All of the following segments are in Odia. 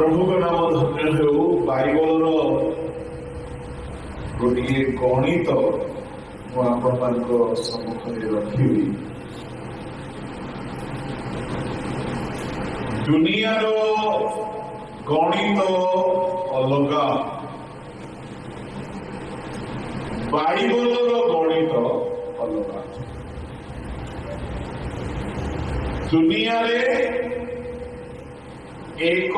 प्रभु का नाम धन्य हो। बाइबल गोटे गणित मुझे सम्मुख में रखी दुनियार गणित अलग बाइबल गणित अलग। दुनिया एक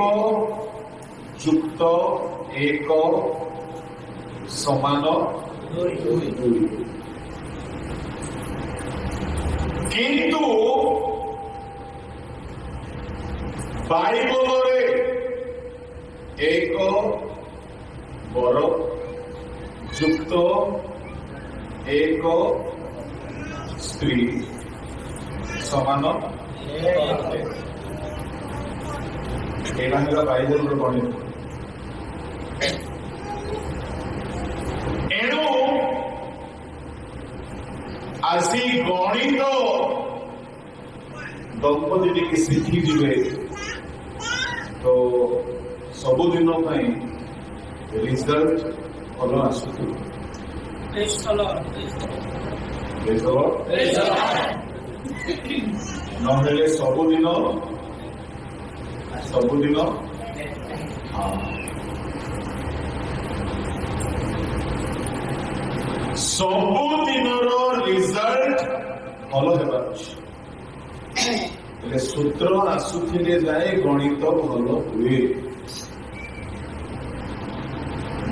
जुक्त एक समान किंतु बाइबल एक बर जुक्त एक स्त्री समान एटा बाइबल गणित। एणु आसी गणित दंपति टी शिखी जीवे तो सबुदिन रिजल्ट भल आस नहेले सबुदिन सबुदिन रिजल्ट भल है सूत्र आसुले जाए गणित भल हुए।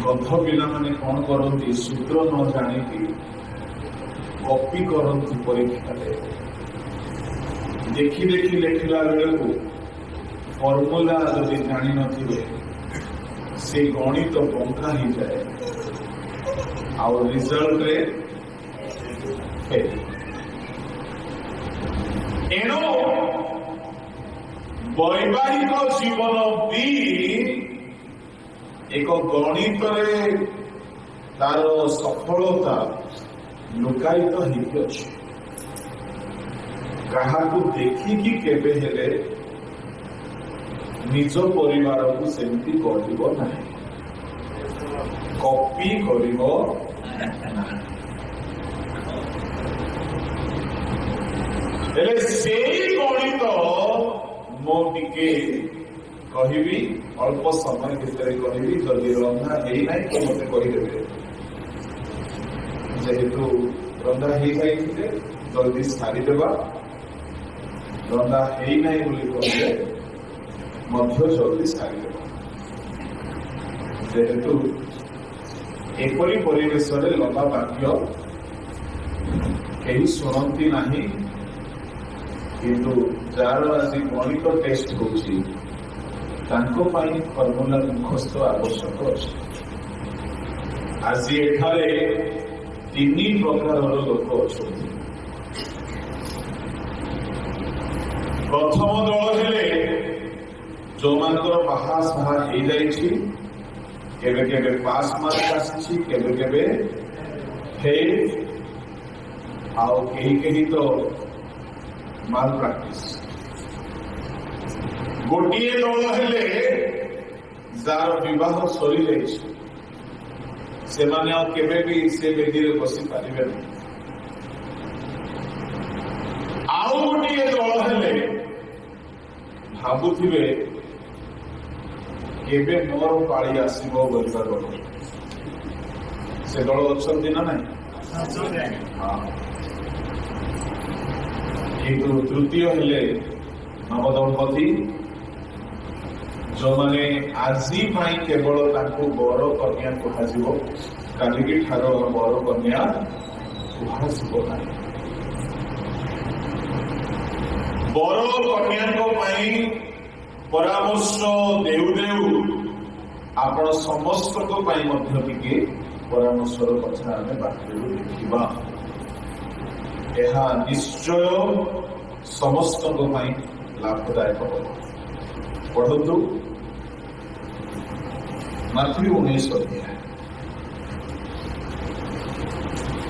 गध पिला माने कौन करती सूत्र न जानिकी कॉपी करती परीक्षा देखी देखी लिखला बेलू फर्मुला जदि जानी नथिबे से गणित बंका ही जाए और रिजल्ट रे फेल। एणु वैवाहिक जीवन भी एक गणित तार सफलता लुकायित हो क्या देखिकी केबे हेले निज परिवार को सेमती करिबो नाही कॉपी करिबो हेले से गणित मो टिके कहबी अल्प समय भितर कहबी जदि रंधा है ना तो मत कहीदेवे जेहेतु रंधा है जाइए जल्दी सारीदेवा रंधा है ना कहले जल्दी सारीदेवा जेहेतु एपरी परिवेश लता वाक्य कहीं शुणती नहीं किंतु जार आज गणित टेस्ट होची फर्मुला मुखस्थ आवश्यक अच्छे। आज एठारे तीन प्रकार लोक अच्छा। प्रथम दल हेले जो मानकर बाहा साहा हो जाइए केबे केबे पास मार्क आसी केबे केबे फेल आउ कहीं तो माल प्रैक्टिस। गोटे दल हेले जार विवाह सरी जाइए से माने केबे भी से बेदी रे बसी पारिबे नहीं। आउ गोटे दल हेले भाबुथिबे केबे मोर पाळी आसीबो बोलता दल से दल अछंती ना नहीं। किंतु तृतीय हेले नवदंपति जो माने आजी पाई केवल ताको बर कन्या कह कालिकी ठार बर कन्या कह बर कन्या परामर्श देउ देउ आपण समस्त टिके परामर्शर कथा आम बाकी देखा यह निश्चय समस्त लाभदायक पढ़ु माथ्यू 19 अध्याय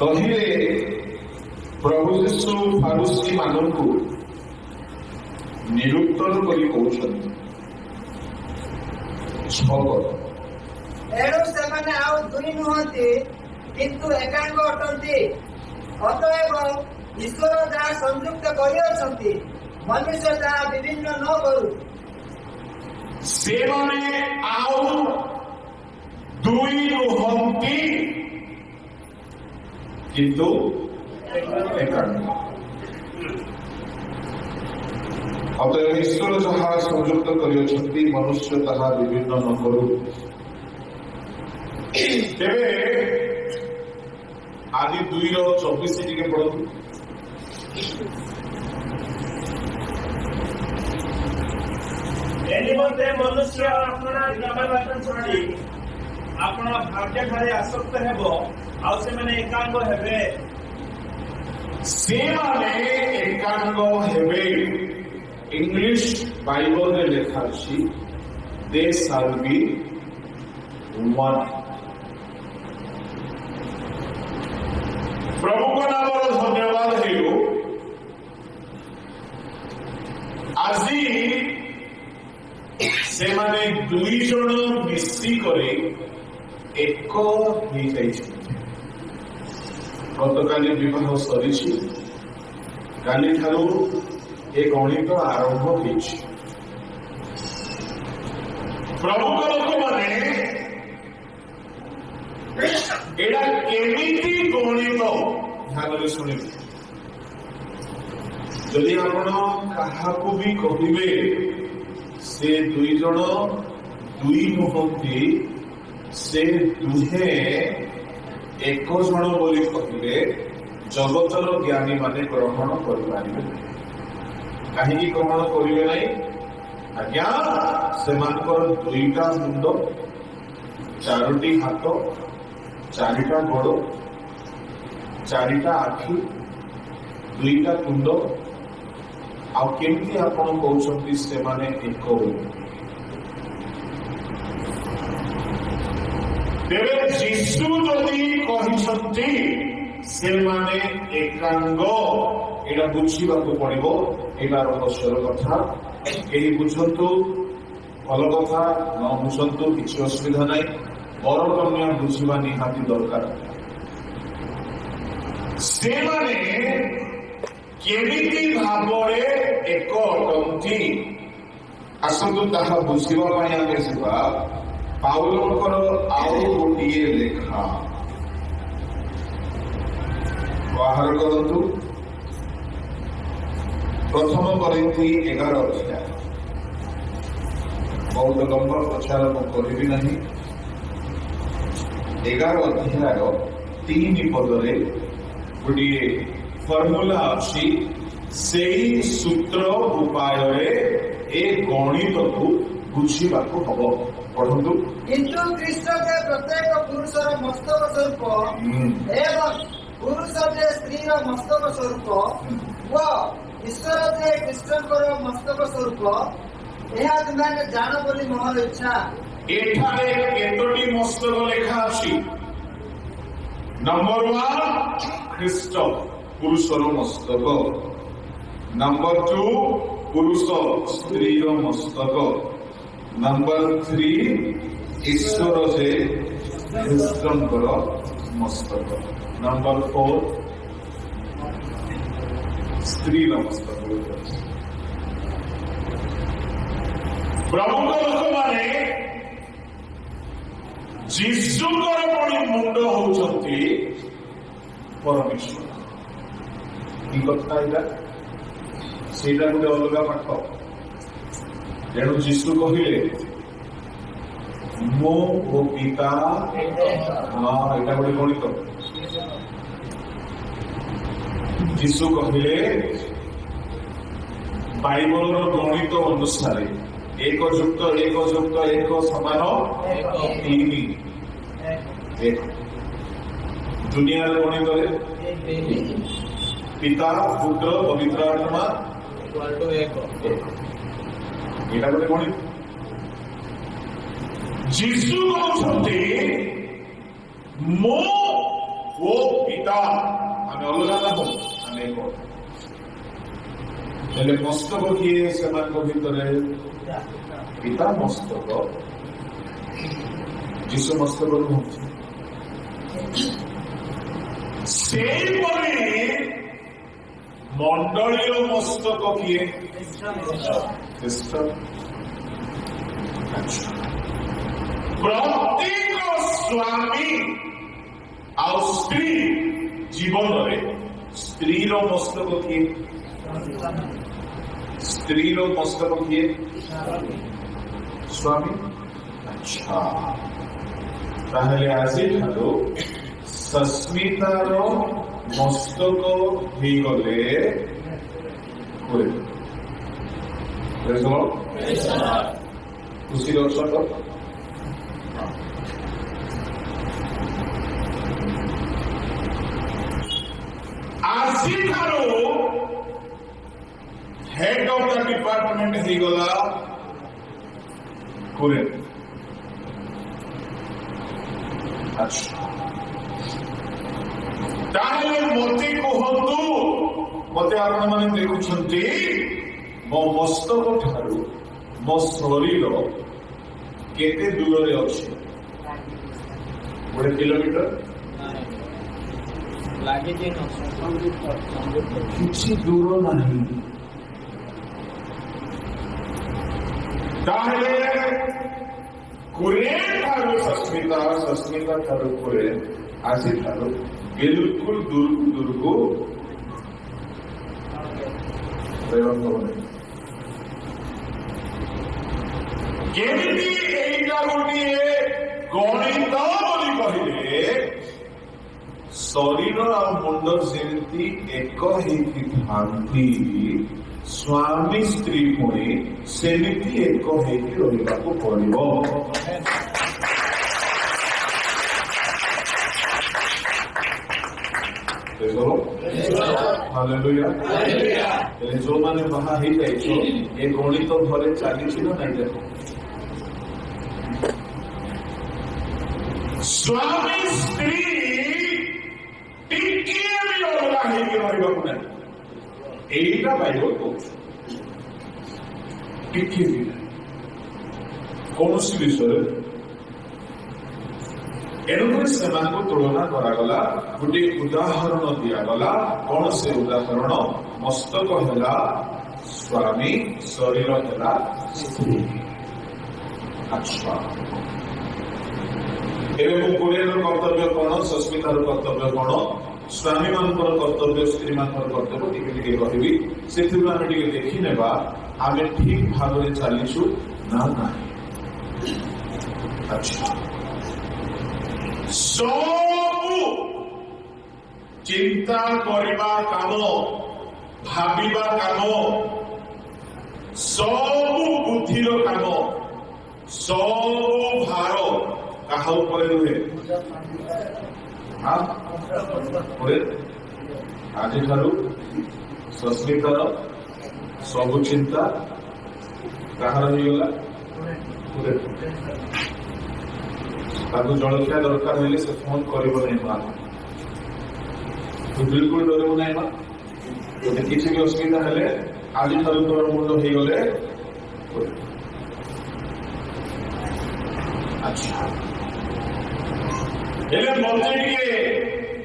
तहिरे प्रभु यीशु फारुसी मानकु निरुत्तर करी कहउछन्ति 6 ଏଣୁ ସେମାନେ ଆଉ ଦୁଇ ନୁହନ୍ତି କିନ୍ତୁ ଏକାଙ୍ଗ ଅଟନ୍ତି। ଅତଏବ ଈଶ୍ୱର ଯାହା ସଂଯୁକ୍ତ କରିଅଛନ୍ତି ମନୁଷ୍ୟ ତାହା ବିଭିନ୍ନ ନ କରୁ। ସେମାନେ ଆଉ ଦୁଇ ନୁହନ୍ତି କିନ୍ତୁ ଏକାଙ୍ଗ। ଅତଏବ ଈଶ୍ୱର ଯାହା ସଂଯୁକ୍ତ କରିଅଛନ୍ତି ମନୁଷ୍ୟ ତାହା ବିଭିନ୍ନ ନ କରୁ। ତେବେ ଆଦି 2:24 ଟିକେ ପଢନ୍ତୁ। ଏ ନିମନ୍ତେ ମନୁଷ୍ୟ ଆପଣା ଜୀବନବାଟ ଛାଡ଼ି ଆପଣ ଭାଗ୍ୟଠାରେ ଆସକ୍ତ ହେବ, ଆଉ ସେମାନେ ଏକାଙ୍ଗ ହେବେ। ସେମାନେ ଏକାଙ୍ଗ ହେବେ। ଇଂଲିଶ ବାଇବଲରେ ଲେଖା ଅଛି ଦେ ସାଲ୍ ବି ୱାନ୍। ପ୍ରଭୁଙ୍କ ନାମର ଧନ୍ୟବାଦ ହେଉ। ଆଜି ସେମାନେ 2 ଜଣ ମିଶିକରି ଏକ ହେଇଯାଇଛନ୍ତି। ଗତକାଲି ବିବାହ ସରିଛି, କାଲିଠାରୁ ଏ ଗଣିତ ଆରମ୍ଭ ହେଇଛି। ପ୍ରଭୁଙ୍କ ଲୋକମାନେ ଏଇଟା କେମିତି ଗଣିତ ଧ୍ୟାନରେ ଶୁଣିବେ। ଯଦି ଆପଣ କାହାକୁ ବି କହିବେ ସେ 2 ଜଣ 2 ନୁହନ୍ତି, ସେ ଦୁହେଁ 1 ଜଣ ବୋଲି କହିଲେ ଜଗତର ଜ୍ଞାନୀ ମାନେ ଗ୍ରହଣ କରିପାରିବେ। କାହିଁକି ଗ୍ରହଣ କରିବେ ନାହିଁ? ଆଜ୍ଞା, ସେମାନଙ୍କର 2ଟା ମୁଣ୍ଡ, 4ଟି ହାତ, 4ଟା ଗୋଡ଼, 4ଟା ଆଖି, 2ଟା ତୁଣ୍ଡ। ଆଉ କେମିତି ଆପଣ କହୁଛନ୍ତି ସେମାନେ ଏକ ବୋଲି? ତେବେ ଯୀଶୁ ଯଦି କହିଛନ୍ତି ସେମାନେ ଏକାଙ୍ଗ, ଏଇଟା ବୁଝିବାକୁ ପଡିବ। ଏଇଟା ରହସ୍ୟର କଥା। କେହି ବୁଝନ୍ତୁ ଭଲ କଥା, ନ ବୁଝନ୍ତୁ କିଛି ଅସୁବିଧା ନାହିଁ। ବରକନ୍ୟା ବୁଝିବା ନିହାତି ଦରକାର। ସେମାନେ କେମିତି ଭାବରେ ଏକ ଅଟନ୍ତି, ଆସନ୍ତୁ ତାହା ବୁଝିବା ପାଇଁ ଆମେ ଯିବା ପାଉଲଙ୍କର ଆଉ ଗୋଟିଏ ଲେଖା। ବାହାର କରନ୍ତୁ 1 କରିନ୍ଥୀ 11 ଅଧ୍ୟାୟ। ବହୁତ ଲମ୍ବା ପ୍ରଚାର ମୁଁ କରିବି ନାହିଁ। 11 ଅଧ୍ୟାୟ 3 ପଦରେ ଗୋଟିଏ ଫର୍ମୁଲା ଅଛି। ସେଇ ସୂତ୍ର ଉପାୟରେ ଏ ଗଣିତକୁ ବୁଝିବାକୁ ହବ। ପଢନ୍ତୁ। କିନ୍ତୁ ଖ୍ରୀଷ୍ଟ ଯେ ପ୍ରତ୍ୟେକ ପୁରୁଷର ମସ୍ତକ ସ୍ୱରୂପ ଏବଂ ପୁରୁଷ ଯେ ସ୍ତ୍ରୀର ମସ୍ତକ ସ୍ୱରୂପ ଓ ଈଶ୍ୱର ଯେ ଖ୍ରୀଷ୍ଟଙ୍କର ମସ୍ତକ ସ୍ୱରୂପ, ଏହା ତୁମେ ଜାଣ ବୋଲି ମୋର ଇଚ୍ଛା। ଏଠାରେ କେତୋଟି ମସ୍ତକ ଲେଖା ଅଛି? ନମ୍ବର 1 ଖ୍ରୀଷ୍ଟ, ପୁରୁଷର ମସ୍ତକ। ନମ୍ବର 2 ପୁରୁଷ ସ୍ତ୍ରୀର ମସ୍ତକ। ନମ୍ବର 3 ଈଶ୍ୱର ଯେ ଖ୍ରୀଷ୍ଟଙ୍କର ମସ୍ତକ। ନମ୍ବର 4 ସ୍ତ୍ରୀର ମସ୍ତକ। ପ୍ରଭୁଙ୍କ ଲୋକମାନେ ଯୀଶୁଙ୍କର ପରି ମୁଣ୍ଡ ହଉଛନ୍ତି ପରମେଶ୍ୱର। କି କଥା ଏଇଟା? ସେଇଟା ଗୋଟେ ଅଲଗା ପାଠ। ତେଣୁ ଯୀଶୁ କହିଲେ ମୁଁ ଓ ପିତା, ଏଇଟା ଗୋଟେ ଗଣିତ। ଯୀଶୁ କହିଲେ ବାଇବଲର ଗଣିତ ଅନୁସାରେ 1 ଯୁକ୍ତ 1 ଯୁକ୍ତ 1 ସମାନ 3। ଦୁନିଆର ଗଣିତରେ ପିତା, ପୁତ୍ର, ପବିତ୍ର ଆତ୍ମା 1। ଏଇଟା ଗୋଟେ ଗଣିତ। ଯୀଶୁ କହୁଛନ୍ତି ମୁଁ ଓ ପିତା, ଆମେ ଅଲଗା ନାହୁଁ, ଆମେ ଏକ। ହେଲେ ମସ୍ତକ କିଏ ସେମାନଙ୍କ ଭିତରେ? ପିତା ମସ୍ତକ, ଯୀଶୁ ମସ୍ତକ ନୁହନ୍ତି। ସେଇପରି ମଣ୍ଡଳୀର ମସ୍ତକ କିଏ? ଖ୍ରୀଷ୍ଟ। ପ୍ରତ୍ୟେକ ସ୍ୱାମୀ ଆଉ ସ୍ତ୍ରୀ ଜୀବନରେ ସ୍ତ୍ରୀର ମସ୍ତକ କିଏ? ସ୍ତ୍ରୀର ମସ୍ତକ କିଏ? ସ୍ୱାମୀ। ଆଚ୍ଛା, ତାହେଲେ ଆଜିଠାରୁ ସସ୍ମିତାର ମସ୍ତକ ହେଇଗଲେ ହୁଏ। ଖୁସିର ଅଛ ତ? ଆଜିଠାରୁ ହେଡ୍ ଅଫ୍ ଦ ଡିପାର୍ଟମେଣ୍ଟ ହେଇଗଲା କୁରେ। ଆଚ୍ଛା, ତାହେଲେ ମତେ କୁହନ୍ତୁ, ମତେ ଆପଣମାନେ ଦେଖୁଛନ୍ତି ମୋ ମସ୍ତକ ଠାରୁ ମୋ ଶରୀର କେତେ ଦୂରରେ ଅଛି? 1 କିଲୋମିଟର? କିଛି ଦୂର ନାହିଁ। ତାହେଲେ କୁରେ ଠାରୁ ସସ୍ମିତା, ସସ୍ମିତା ଠାରୁ କୁରେ ଆଜିଠାରୁ ବିଲକୁଲ ଦୂରକୁ କେମିତି ଏଇଟା ଗୋଟିଏ ଗଣିତ ବୋଲି କହିଲେ ଶରୀର ଆଉ ମୁଣ୍ଡ ଯେମିତି ଏକ ହେଇକି ଥାନ୍ତି, ସ୍ୱାମୀ ସ୍ତ୍ରୀ ପୁଣି ସେମିତି ଏକ ହେଇକି ରହିବାକୁ ପଡିବ। ଯୋଉମାନେ ବାହା ହେଇଯାଇଛ ଏ ଗଣିତ ଘରେ ଚାଲିଛି ନା ନାଇଁ? ଦେଖ, ସ୍ୱାମୀ ସ୍ତ୍ରୀ ଟିକିଏ ବି ଅଲଗା ହେଇକି ରହିବାକୁ ନାହିଁ। ଏଇଟା ବାଇବଲ କହୁଛି। ଟିକିଏ ବି କୌଣସି ବିଷୟରେ। ଏଣୁକରି ସେମାନଙ୍କୁ ତୁଳନା କରାଗଲା, ଗୋଟିଏ ଉଦାହରଣ ଦିଆଗଲା। କଣ ସେ ଉଦାହରଣ? ମସ୍ତକ ହେଲା ସ୍ୱାମୀ, ଶରୀର ହେଲା ସ୍ତ୍ରୀ। ଆଚ୍ଛା, ଏବେ ମୁଁ କୋରିଆର କର୍ତ୍ତବ୍ୟ କଣ, ସସ୍ମିତାର କର୍ତ୍ତବ୍ୟ କଣ, ସ୍ୱାମୀ ମାନଙ୍କର କର୍ତ୍ତବ୍ୟ, ସ୍ତ୍ରୀ ମାନଙ୍କର କର୍ତ୍ତବ୍ୟ ଟିକେ ଟିକେ କହିବି। ସେଥିରୁ ଆମେ ଟିକେ ଦେଖିନେବା ଆମେ ଠିକ ଭାବରେ ଚାଲିଛୁ ନା ନାହିଁ। ଆଚ୍ଛା, ସବୁ ଚିନ୍ତା କରିବା କାମ, ଭାବିବା କାମ, ସବୁ ବୁଦ୍ଧିର କାମ, ସବୁ ଭାର କାହା ଉପରେ ରୁହେ? ଆଜିଠାରୁ ସସ୍ମିତାର ସବୁ ଚିନ୍ତା କାହାର ହେଇଗଲା? ତାକୁ ଜଳଖିଆ ଦରକାର ହେଲେ ସେ ଫୋନ କରିବ ନାହିଁ। ମା, ତୁ ବିଲକୁଲ ଡରିବୁ ନାହିଁ। ମା, ଯଦି କିଛି ବି ଅସୁବିଧା ହେଲେ ଆଜିଠାରୁ ତୋର ମୁଣ୍ଡ ହେଇଗଲେ। ଆଚ୍ଛା, ହେଲେ ମତେ ଟିକେ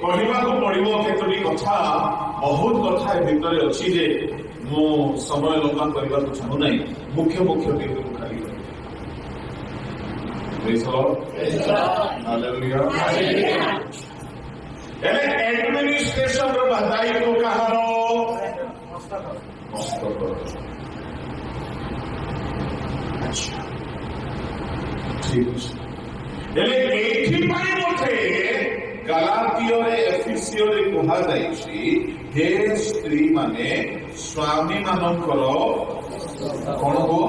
କହିବାକୁ ପଡିବ କେତୋଟି କଥା। ବହୁତ କଥା ଏ ଭିତରେ ଅଛି ଯେ ମୁଁ ସମୟ ଲମ୍ବା କରିବାକୁ ଚାହୁଁନାହିଁ। ମୁଖ୍ୟ ମୁଖ୍ୟ ବିନ୍ଦୁକୁ ଖାଲି ଏଡମିନିଷ୍ଟ୍ରେସନ ର ଦାୟିତ୍ୱ କାହାର? ମସ୍ତକ। ଆଚ୍ଛା, ଠିକ ଅଛି। ହେଲେ ଏଇଥିପାଇଁ ମତେ ଗାଲାତୀୟରେ, ଏଫେସିୟରେ କୁହାଯାଇଛି, ହେ ସ୍ତ୍ରୀ ମାନେ ସ୍ୱାମୀ ମାନଙ୍କର କଣ ହୋ?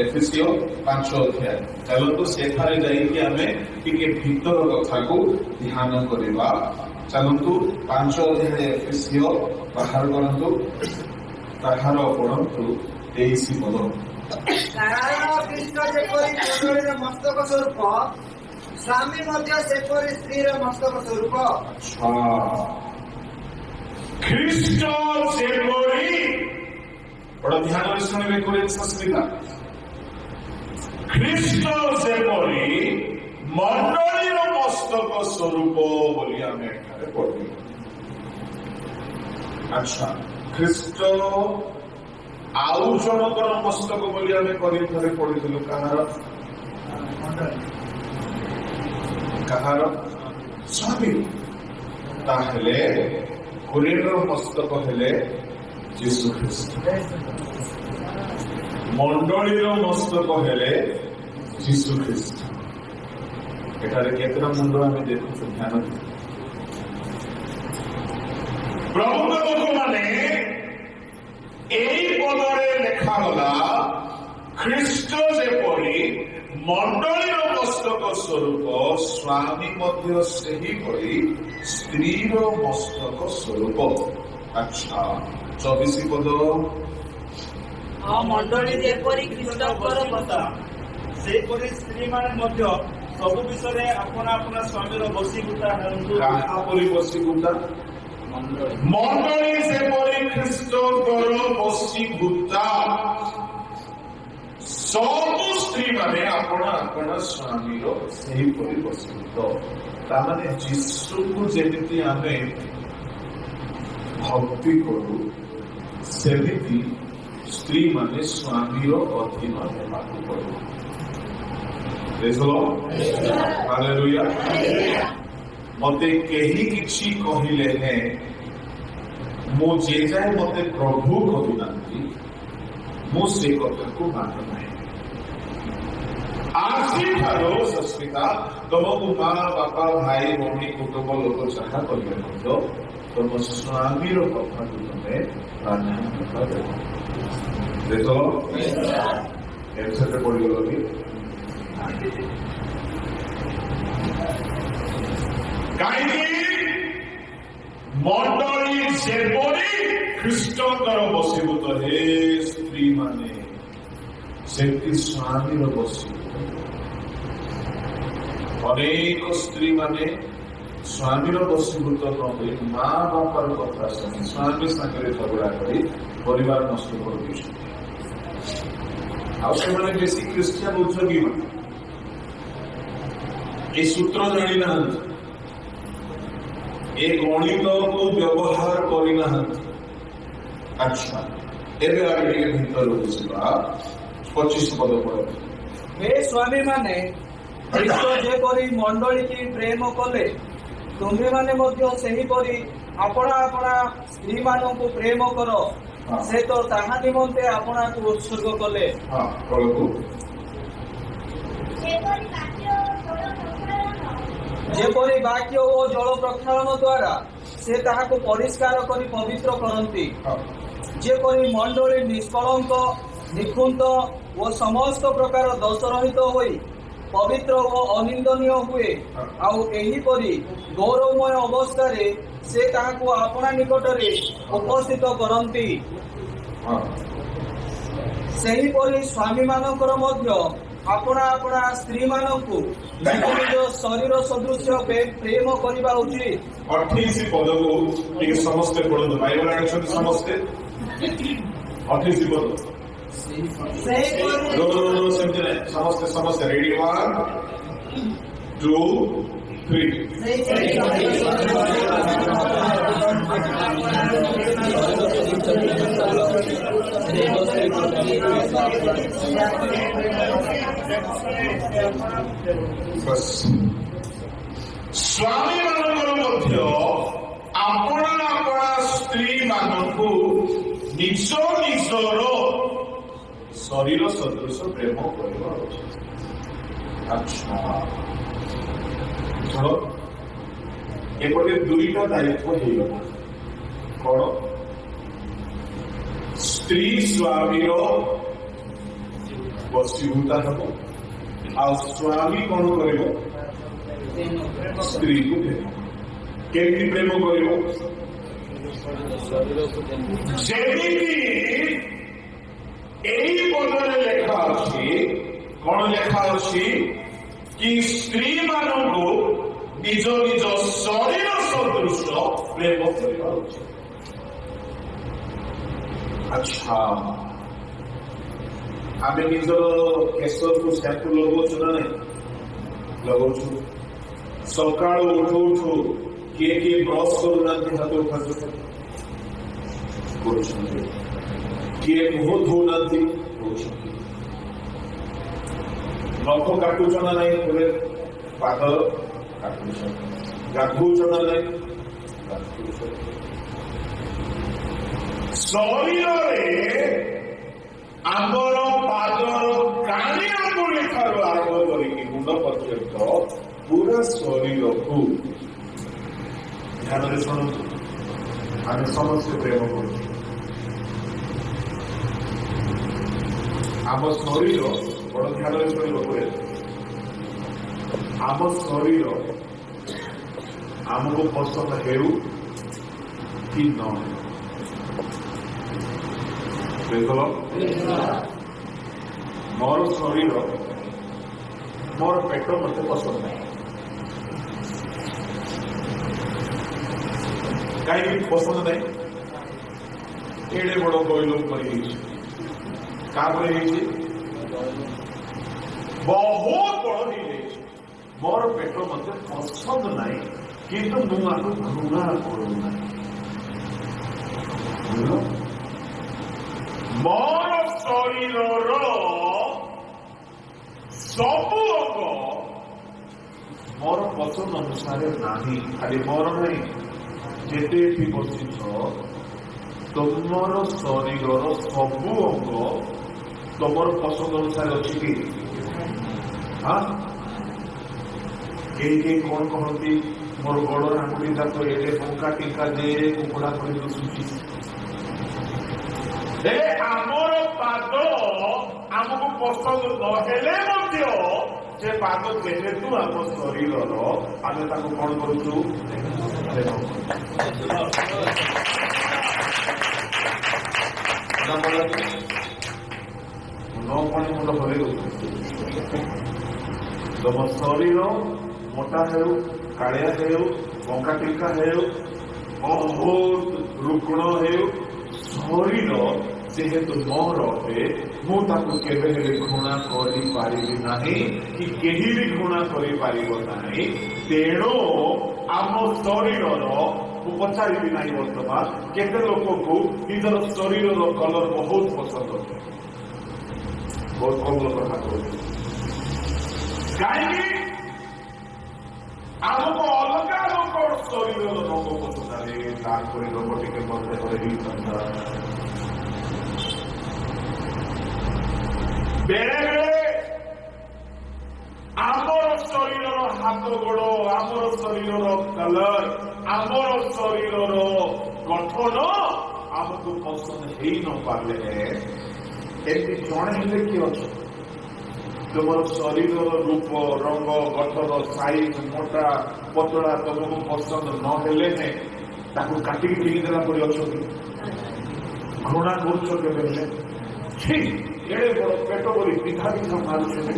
ଏଫେସିୟ 5 ଅଧ୍ୟାୟ। ଚାଲନ୍ତୁ ସେଠାରେ ଯାଇକି ଆମେ ଟିକେ ଭିତର କଥାକୁ ଧ୍ୟାନ କରିବା। ଚାଲନ୍ତୁ 5 ଅଧ୍ୟାୟ ଏଫେସିୟ ବାହାର କରନ୍ତୁ, ତାହାର ପଢନ୍ତୁ 23 ପଦ। କାରଣ ଖ୍ରୀଷ୍ଟ ଯେପରି ମଣ୍ଡଳୀର ମସ୍ତକ ସ୍ୱରୂପ, ସ୍ୱାମୀ ମଧ୍ୟ ସେପରି ସ୍ତ୍ରୀର ମସ୍ତକ ସ୍ୱରୂପ। ଖ୍ରୀଷ୍ଟ ଯେପରି बड़ा ध्यान से शुणिबे कोरिन्थ संस्कृता ख्रीष्ट जेपरि मंडलीर मस्तक स्वरूप बोली आमे एठारे पढ़िबे। अच्छा ख्रीष्ट आउ जनकर मस्तक बोली आमे कोरिन्थरे पढ़िथिलु कहार स्वामी ताहेले कोरिन्थर मस्तक हेले यीशु ख्रीष्ट मंडलीर मस्तक हेले यीशु ख्रीष्ट एटारे केतना मुंड आमे देखु ध्यान प्रभु लोक माने एई पदरे लेखा गला ख्रीष्ट जेपरि मंडलीर मस्तक स्वरूप स्वामी मध्य सेही परि स्त्रीर मस्तक स्वरूप। अच्छा 24 पद मंडली जेपरि ख्रीष्टकर मस्तक सेपरि स्त्री माने मध्य सब विषय अपना अपना स्वामीर बसीभूता हेतु काहापरि बसीभूता मंडली जेपरि ख्रीष्टकर बसीभूता सब स्त्री माने अपना अपना स्वामीर सेही परि बसीभूत तामाने यीशु को जेमिति आमे भक्ति करू सेमिति स्त्री माने स्वामीर अधीन हेबाकु पड़े। Praise the Lord hallelujah. मते केही किछि कहिले हे मो जे जाय मते प्रभु कहिनांती मो से कथा को मान नाही। आसी ठारो संस्कृता तुमको मां बापा भाई भौणी कुटुंब लोक चाहा करिवे मध्य तुम स्वामीर कथा को तमे प्राणायाम करो। प्रेज द लॉर्ड एपिसोड पढ़ी गलो कि मंडली जेपरि ख्रीष्टकर बसीभूत हे स्त्री माने सेति स्वामीर बसीभूत। अनेक स्त्री माने स्वामीर बसीभूत नहोई मां बापार कथा शुणी स्वामी सागरे झगड़ा करी परिवार नष्ट कर देछथि। आ सेमाने बेसी क्रिश्चियन उद्योगी माने ए सूत्र जानी ना ए गणित को व्यवहार करना। अच्छा एबे आगे भीतर होइबा 25 पद पढ़ो। हे स्वामी माने ख्रीष्ट जेपरि मंडली की प्रेम कले तुम्हें माने मध्य सेही परि अपना अपना स्त्री मानकु प्रेम करो से तो ताहा निमंते अपना को उत्सर्ग कले। हां पढ़ो। जेपरि वाक्य ओ जल प्रक्षालन द्वारा से ताहाको परिष्कार करी पवित्र करंती जेपरि मंडली निष्कलंक निखुंत ओ समस्त प्रकार दोष रहित होई पवित्र ओ अनिंदनीय हुए आउ एही परि गौरवमय अवस्था रे से ताहाको अपना निकटरे उपस्थित करंती। सेही परि स्वामी मानकर मध्य अपना अपना स्त्री मानकु निज शरीर सदृश प्रेम करबा उचित। 28 पद को ठीक समस्त पढ़ो बाइबल आछन समस्त 28 पद समस्त रेडी 1 2 3 बस स्वामी मानकर मध्य अपना अपना स्त्री मानकु निज निजर शरीर सदृश प्रेम करवा उचित। अच्छा चलो एपटे दुईटा दायित्व हो गला कौन स्त्री स्वामीर बसीभूता हम आ स्वामी कौन कर स्त्री को केमती प्रेम कर पदरे लेखा अच्छी कौन लेखा अच्छी कि स्त्री मानू निज निज शरीर सदृश प्रेम करवा उचित। अच्छा ଆମେ ନିଜର କେଶକୁ ଶ୍ୟାମ୍ପୁ ଲଗାଉଛୁ ନା ନାହିଁ? ଲଗାଉଛୁ। ସକାଳୁ ଉଠୁଛୁ କିଏ କିଏ ବ୍ରସ୍ କରୁନାହାନ୍ତି? ହାତ ଉଠାନ୍ତୁ। କରୁଛନ୍ତି। କିଏ ମୁହଁ ଧୋଉନାହାନ୍ତି? ଧୋଉଛନ୍ତି। ନଖ କାଟୁଛ ନା ନାହିଁ? ପୁରେ ପାଦ କାଟୁଛ। ଗାଧଉଛ ନା ନାହିଁ? ଗାଧଉଛ। ଶରୀରରେ ଆମର ପାଦର କାଣି ଆଙ୍ଗୁଳି ଠାରୁ ଆରମ୍ଭ କରିକି ମୁଣ୍ଡ ପର୍ଯ୍ୟନ୍ତ ପୁରା ଶରୀରକୁ ଧ୍ୟାନରେ ଶୁଣନ୍ତୁ। ଆମେ ସମସ୍ତେ ପ୍ରେମ କରୁଛୁ। ଆମ ଶରୀର ବଡ ଧ୍ୟାନରେ ଶୁଣିବ ପରେ ଆମ ଶରୀର ଆମକୁ ପସନ୍ଦ ହେଉ କି ନ ହେଉ। ଦେଖ ମୋର ଶରୀର ମୋର ପେଟ ମତେ ପସନ୍ଦ ନାହିଁ। କାହିଁକି ପସନ୍ଦ ନାହିଁ? ଏଡେ ବଡ ଗଇଲ ପରି ହେଇଛି। କାପରେ ହେଇଛି? ବହୁତ ବଡ ହେଇଯାଇଛି। ମୋର ପେଟ ମତେ ପସନ୍ଦ ନାହିଁ, କିନ୍ତୁ ମୁଁ ଆକୁ ଘୃଣା କରୁନାହିଁ। ମୋର ଶରୀରର ସବୁ ଅଙ୍ଗ ମୋର ପସନ୍ଦ ଅନୁସାରେ ନାହିଁ। ଖାଲି ମୋର ନାହିଁ, ଯେତେ ଏଠି ବସିଛ ତୁମର ଶରୀରର ସବୁ ଅଙ୍ଗ ତମର ପସନ୍ଦ ଅନୁସାରେ ଅଛି କି? କେହି କେହି କଣ କହନ୍ତି, ମୋର ଗୋଡର ଆଙ୍ଗୁଳି ତାକୁ ଏଡେ ଟଙ୍କା ଟିଙ୍କା ଦେଇ କୁକୁଡ଼ା କରି ବସୁଛି। ଆମର ପାଦ ଆମକୁ ପସନ୍ଦ ନହେଲେ ମଧ୍ୟ ସେ ପାଦ ଯେହେତୁ ଆମ ଶରୀରର, ଆମେ ତାକୁ କଣ କରୁଛୁ? ମୁଣ୍ଡ ହରେଇ ଦଉଛୁ। ତମ ଶରୀର ମୋଟା ହେଉ, କାଳିଆ ହେଉ, ବଙ୍କା ଟିଙ୍କା ହେଉ, ବହୁତ ରୁଗ୍ଣ ହେଉ, ଶରୀର ଯେହେତୁ ମୋର ଅଟେ, ମୁଁ ତାକୁ କେବେ ହେଲେ ଘୃଣା କରିପାରିବି ନାହିଁ କି କେହି ବି ଘୃଣା କରିପାରିବ ନାହିଁ। ତେଣୁ ଆମ ଶରୀରର, ମୁଁ ପଚାରିବି ନାହିଁ ବର୍ତ୍ତମାନ, କେତେ ଲୋକକୁ ନିଜର ଶରୀରର କଲର ବହୁତ ପସନ୍ଦ ଅଟେ? ବହୁତ କମ ଲୋକ ହାତ କରୁଛି। କାହିଁକି? ଆମକୁ ଅଲଗା ଲୋକ ଶରୀରର ରଙ୍ଗ ପସନ୍ଦ ଆସେ। ତାପରେ ରଙ୍ଗ ଟିକେ ମଧ୍ୟ ହେଇଥାନ୍ତା। ବେଳେ ବେଳେ ଆମର ଶରୀରର ହାତ ଗୋଡ, ଆମର ଶରୀରର କଲର, ଆମର ଶରୀରର ଗଠନ ଆମକୁ ପସନ୍ଦ ହେଇ ନ ପାରିଲେ, ଏମିତି ଜଣେ ହେଲେ କିଏ ଅଛ? ତୁମର ଶରୀରର ରୂପ, ରଙ୍ଗ, ଗଠନ, ସାଇଜ, ମୋଟା ପତଳା ତମକୁ ପସନ୍ଦ ନ ହେଲେ ତାକୁ କାଟିକି ଫିଙ୍ଗିଦେଲା ପରି ଅଛନ୍ତି। ଘୃଣା କରୁଛ କେବେ ହେଲେ? ଠିକ ଏଡେ ବଡ ପେଟ କରି ପିଠା ପିଠା ମାରୁଛନ୍ତି।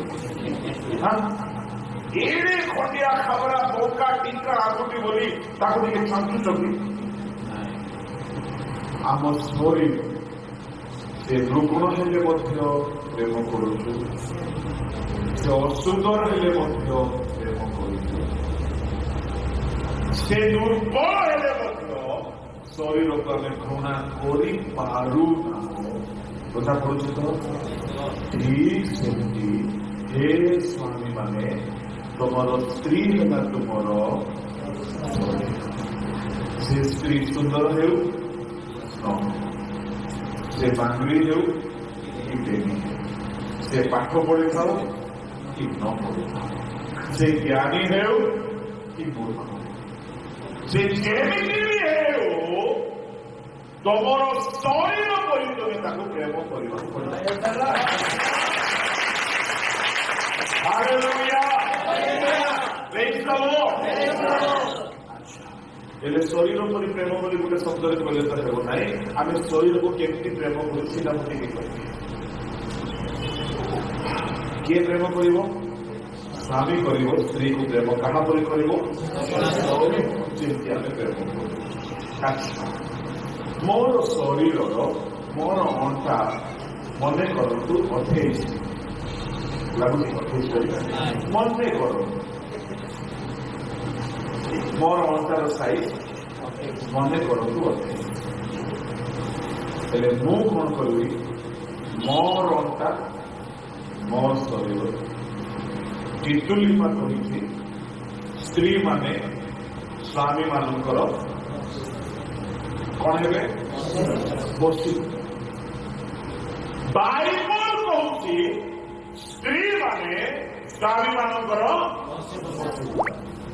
ଏଡେ ଖଣ୍ଡିଆ ଖାବରା ବଙ୍କା ଟିଙ୍କା ଆଙ୍ଗୁଠି ବୋଲି ତାକୁ ଟିକେ ଛାଞ୍ଚୁଛନ୍ତି। ଆମ ଶରୀର ସେ ରୁଗ୍ଣ ହେଲେ ମଧ୍ୟ ପ୍ରେମ କରୁଛୁ, ସେ ଅସୁନ୍ଦର ହେଲେ ମଧ୍ୟ ପ୍ରେମ କରୁଛୁ, ସେ ଦୁର୍ବଳ ହେଲେ ମଧ୍ୟ ଶରୀରକୁ ଆମେ ଘୃଣା କରିପାରୁନାହୁଁ। କଥା ପଡୁଛି ତ? ଠିକ ସେମିତି ହେ ସ୍ୱାମୀ ମାନେ, ତୁମର ସ୍ତ୍ରୀ ହେଲା ତୁମର ସେ ସ୍ତ୍ରୀ ସୁନ୍ଦର ହେଉ ନ, ସେ ବାଙ୍ଗଳି ହେଉ କି ପ୍ରେମୀ, ସେ ପାଠ ପଢିଥାଉ କି ନ ପଢିଥାଉ, ସେ ଜ୍ଞାନୀ ହେଉ କି ମୂର୍ଖ, ସେ ଯେମିତି ବି ହେଉ, ତମର ଶରୀର ପରି ତମେ ତାକୁ ପ୍ରେମ କରିବାକୁ ପଡିବ। ହେଲେ ଶରୀର ପରି ପ୍ରେମ ବୋଲି ଗୋଟେ ଶବ୍ଦରେ କହିଲେ ତ ହେବ ନାହିଁ। ଆମେ ଶରୀରକୁ କେମିତି ପ୍ରେମ କରୁ ସେଇଟା ମୁଁ ଟିକେ କହିବି। କିଏ ପ୍ରେମ କରିବ? ସ୍ୱାମୀ କରିବ ସ୍ତ୍ରୀକୁ ପ୍ରେମ। କାହା ପରି କରିବ? ଯେମିତି ଆମେ ପ୍ରେମ କରୁ। ଆଚ୍ଛା, ମୋର ଶରୀରର, ମୋର ଅଣ୍ଟା ମନେ କରନ୍ତୁ 28 ଲାଗୁଛି 28 ମନେ କର ମୋର ଅଣ୍ଟାର ସାଇଜ ମନେ କରନ୍ତୁ 28 ହେଲେ ମୁଁ କଣ କରିବି ମୋର ଅଣ୍ଟା ମୋର ଶରୀର ଟିଟୁଲିମା କହିଛି ସ୍ତ୍ରୀ ମାନେ ସ୍ୱାମୀ ମାନଙ୍କର କଣ ହେବେ ବସି ବାଇବଲ କହୁଛି ସ୍ତ୍ରୀ ମାନେ ସ୍ୱାମୀ ମାନଙ୍କର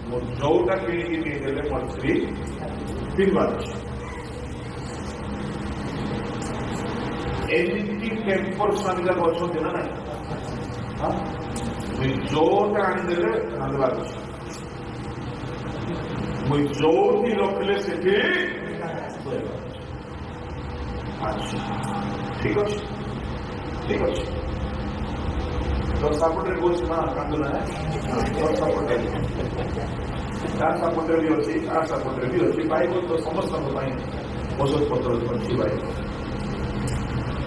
ମୁଁ ଯୋଉଟା କିଣିକି ଦେଇଦେଲେ ମୋ ସ୍ତ୍ରୀ ପିନ୍ଧିବାର ଅଛି ଏମିତି ଟେମ୍ପର ସ୍ୱାମୀ ଯାକ ଅଛନ୍ତି ନା ନାଇଁ ମୁଇଁ ଯୋଉଟା ଆଣିଦେଲେ ରାନ୍ଧିବାର ଅଛି ମୁଇଁ ଯୋଉଠି ରଖିଲେ ସେଠି ଆଚ୍ଛା ଠିକ ଅଛି ଠିକ ଅଛି তোর সাপোর্টের কোচ না কান্দু না তোর সাপোর্টে তার সাপোর্টে भी ଅଛି তার সাপোর্টে भी ଅଛି ବାଇବଲ ତ ସମସ୍ତଙ୍କ ପାଇଁ ଔଷଧ ପତ୍ର ଅଛି ବାଇବଲ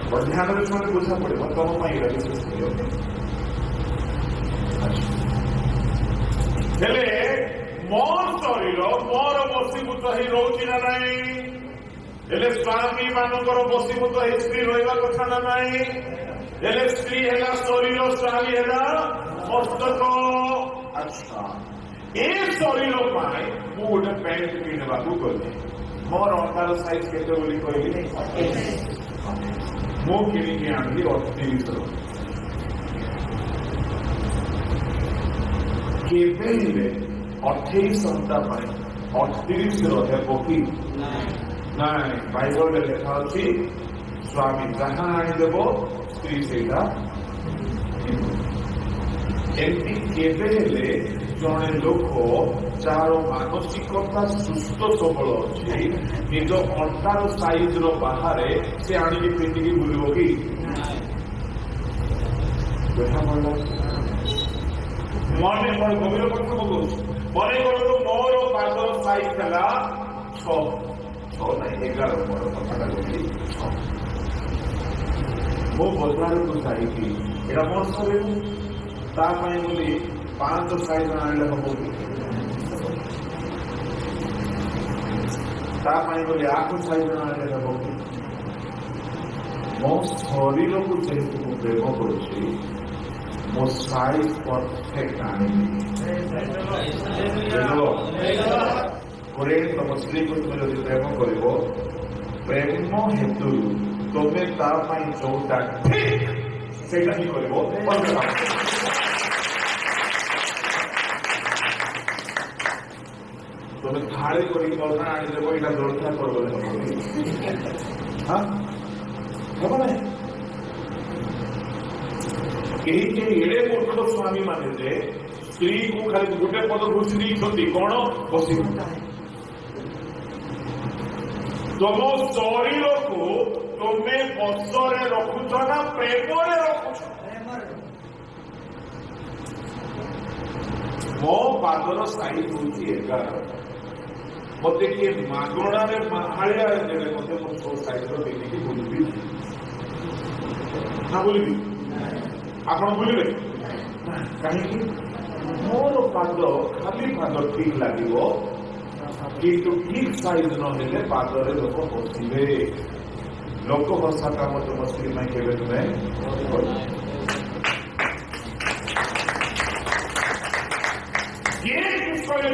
ବଡ଼ ଧ୍ୟାନରେ ଶୁଣିଲେ ବୁଝା ପଡ଼ିବ ତମ ପାଇଁ ଏଇଟା ବିଶେଷ କରି ହେଲେ ମୋର ଶରୀର ମୋର ବଶୀଭୂତ ହେଇ ରହୁଛି ନା ନାହିଁ ହେଲେ ସ୍ୱାମୀ ମାନଙ୍କର ବଶୀଭୂତ ହେଇ ସ୍ତ୍ରୀ ରହିବା କଥା ନା ନାହିଁ ହେଲେ ସ୍ତ୍ରୀ ହେଲା ଶରୀର ସ୍ୱାମୀ ହେଲା ମସ୍ତକ ଆଚ୍ଛା ଏ ଶରୀର ପାଇଁ ମୁଁ ଗୋଟେ ପ୍ୟାଣ୍ଟ କିଣିବାକୁ ଗଲି ମୋର ଅଣ୍ଟାର ସାଇଜ କେତେ ବୋଲି କହିଲି ମୁଁ କିଣିକି ଆଣିଲି 38 କେବେ ହେଲେ 28 ଅଣ୍ଟା ପାଇଁ 38 ହେବ କି ନାଇଁ ବାଇବଲରେ ଲେଖା ଅଛି ସ୍ୱାମୀ ଯାହା ଆଣିଦେବ ସ୍ତ୍ରୀ ସେଇଟା ଏମିତି କେବେ ହେଲେ ଜଣେ ଲୋକ ଯାହାର ମାନସିକତା ସୁସ୍ଥ ସବଳ ଅଛି ନିଜ ଅଣ୍ଟାର ସାଇଜର ବାହାରେ ସେ ଆଣିକି ପିନ୍ଧିକି ବୁଲିବ କି ମନେ ମୋର ଗଭୀର କଥା ମୁଁ କହୁଛି ମନେ କରନ୍ତୁ ମୋର ପାଦର ସାଇଜ ହେଲା 6 ନାଇଁ 11 ମୋର କଥାଟା କହୁଛି 6 ମୁଁ ବଜାରକୁ ଯାଇକି ଏଇଟା ମୋର ଶରୀର ତା ପାଇଁ ବୋଲି 5 ସାଇଜ ଆଣିଲେ ହବ ତା ପାଇଁ ବୋଲି 8 ସାଇଜ ଆଣିଲେ ହବ ମୋ ଶରୀରକୁ ଯେହେତୁ ମୁଁ ପ୍ରେମ କରୁଛି ମୋ ସାଇଜ ପରଫେକ୍ଟ ଆଣିବି ପରେ ତମ ସ୍ତ୍ରୀକୁ ତୁମେ ଯଦି ପ୍ରେମ କରିବ ପ୍ରେମ ହେତୁ ତମେ ତା ପାଇଁ ଯୋଉଟା ଠିକ ସେଇଟା ହିଁ କରିବ ତମେ ଥାଳି କରିକି ଅଲଗା ଆଣିଦେବ ଏଇଟା ଜଳଖିଆ କରିବ ହବ ନାହିଁ କେହି କେହି ଏଡ଼େ ମୂର୍ଖ ସ୍ୱାମୀ ମାନେ ଯେ ସ୍ତ୍ରୀକୁ ଖାଲି ଗୋଟେ ପଦ ଘୁଷି ଦେଇଛନ୍ତି କଣ ବସି ତମ ଶରୀରକୁ ତୁମେ ବଶରେ ରଖୁଛ ନା ପ୍ରେମରେ ରଖୁଛ ମୋ ପାଦର ସାଇଜ ହଉଛି 11 ମତେ କିଏ ମାଗଣାରେ ମାହାଳିଆ ଦେଲେ ମତେ ମୋ 6 ସାଇଜର ଦେଇକି ବୁଲିବି ନା ବୁଲିବି ଆପଣ ବୁଲିବେ କାହିଁକି ମୋର ପାଦ ଖାଲି ପାଦ ଠିକ ଲାଗିବ କିନ୍ତୁ ଠିକ ସାଇଜ ନହେଲେ ପାଦରେ ଲୋକ ବସିବେ ଲୋକ ବସା କାମ ତମ ସ୍ତ୍ରୀ ପାଇଁ କେବେ ତୁମେ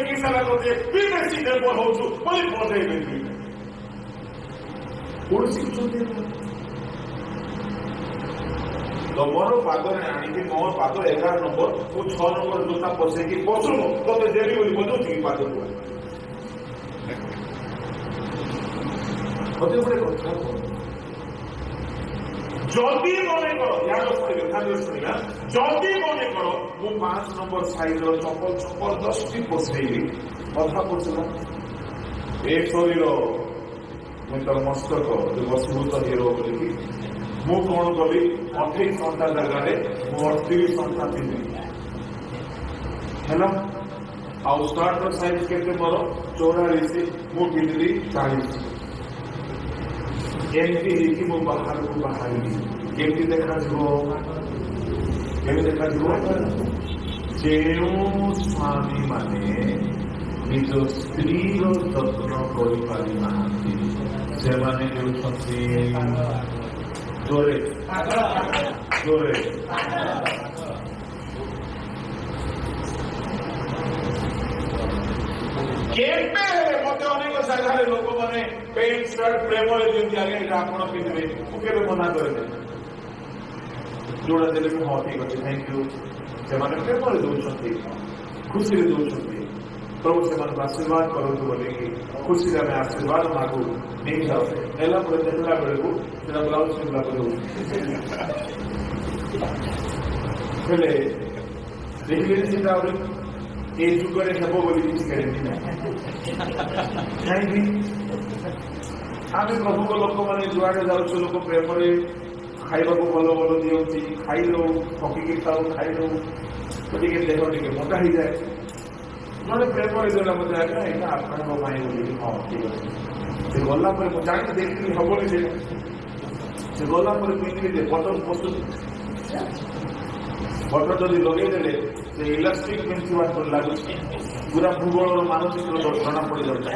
କି ସାରା କରିଦିଏ ବିଦେଶୀ ଦେବ ହଉଛୁ ବୋଲି ବଧେଇବେ କୋଉଠି ଶିଖୁଛନ୍ତି ତମର ପାଦରେ ଆଣିକି ମୋ ପାଦ 11 ନମ୍ବର ମୁଁ 6 ନମ୍ବର ଜୋତା ପଶେଇକି ବସୁନୁ ତତେ ଦେବି ବୋଲି ବଦଉଛି କି ପାଦକୁ ମତେ ଗୋଟେ କଥା ଯଦି ମନେ କର ଧ୍ୟାନ ଶୁଣିବା ଯଦି ମନେ କର ମୁଁ 5 ନମ୍ବର ସାଇଜର ଚପଲ ଜବରଦସ୍ତି ପଶେଇଲି କଥା ପଶିଲା ଏ ଶରୀର ମୁଁ ତାର ମସ୍ତକ ଯୋଉ ବଶୀଭୂତ ହିରୋ ବୋଲିକି ମୁଁ କଣ କଲି 28 ଘଣ୍ଟା ଜାଗାରେ ମୁଁ 38 ଘଣ୍ଟା ପିନ୍ଧିଲି ହେଲା ଆଉ ସ୍କାର୍ଟର ସାଇଜ କେତେ ମୋର 44 ମୁଁ ପିନ୍ଧିଲି 40 ଏମିତି ହେଇକି ମୁଁ ବାହାରକୁ ବାହାରିଲି କେମିତି ଦେଖାଯିବ? କେମିତି ଦେଖାଯିବ? ଯେଉଁ ସ୍ୱାମୀ ମାନେ ନିଜ ସ୍ତ୍ରୀର ଯତ୍ନ କରିପାରି ନାହାନ୍ତି ସେମାନେ ହେଉଛନ୍ତି ଜୋରେ ଜୋରେ କେବେ ହେଲେ ମତେ ଅନେକ ଜାଗାରେ ଲୋକମାନେ ପ୍ୟାଣ୍ଟ ସାର୍ଟ ପ୍ରେମରେ ଦିଅନ୍ତି, ଆଜ୍ଞା ଏଇଟା ଆପଣ ପିନ୍ଧିବେ, ମୁଁ କେବେ ମନା କରେନି। ଯୋଉଟା ଦେଲେ ମୁଁ ହଁ ଠିକ ଅଛି ଥ୍ୟାଙ୍କ ୟୁ, ସେମାନେ ପ୍ରେମରେ ଦଉଛନ୍ତି, ଖୁସିରେ ଦଉଛନ୍ତି। ପ୍ରଭୁ ସେମାନଙ୍କୁ ଆଶୀର୍ବାଦ କରନ୍ତୁ ବୋଲିକି ଖୁସିରେ ଆମେ ଆଶୀର୍ବାଦ ମାଗୁ ନେଇଯାଉ। ନେଲା ପରେ ଦେଖିଲା ବେଳକୁ ସେଟା ବ୍ଲାଉଜ ପିନ୍ଧିଲା ପରେ ହଉଛି। ହେଲେ ଦେଖିଲେ ସେଟା ଆହୁରି ଏ ଯୁଗରେ ହେବ ବୋଲି କିଛି କେମିତି ନାହିଁ। କାହିଁକି ଆମେ ପ୍ରଭୁଙ୍କ ଲୋକମାନେ ଯୁଆଡେ ଯାଉଛୁ ଲୋକ ପ୍ରେମରେ ଖାଇବାକୁ ଭଲ ଭଲ ଦିଅନ୍ତି, ଖାଇଲୁ ଠକିକି ଖାଉ, ଖାଇଲୁ ଟିକେ ଦେହ ଟିକେ ମୋଟା ହେଇଯାଏ। ଜଣେ ପ୍ରେମରେ ଦେଲା ମତେ ଆଜ୍ଞା ଏଇଟା ଆପଣଙ୍କ ପାଇଁ ବୋଲି ହଁ ଠିକ ଅଛି। ସେ ଗଲା ପରେ ମୁଁ ଜାଣିକି ଦେଖିଲି ହବନି ସେ ଗଲା ପରେ ପିନ୍ଧିଲି ଯେ ବଟନ ପଶୁଛି, ବଟନ ଯଦି ଲଗେଇଦେଲେ ସେ ଇଲାଷ୍ଟିକ ପିନ୍ଧିବା ପରି ଲାଗୁଛି, ପୁରା ଭୂଗୋଳର ମାନଚିତ୍ର ଜଣା ପଡିଯାଉଛି।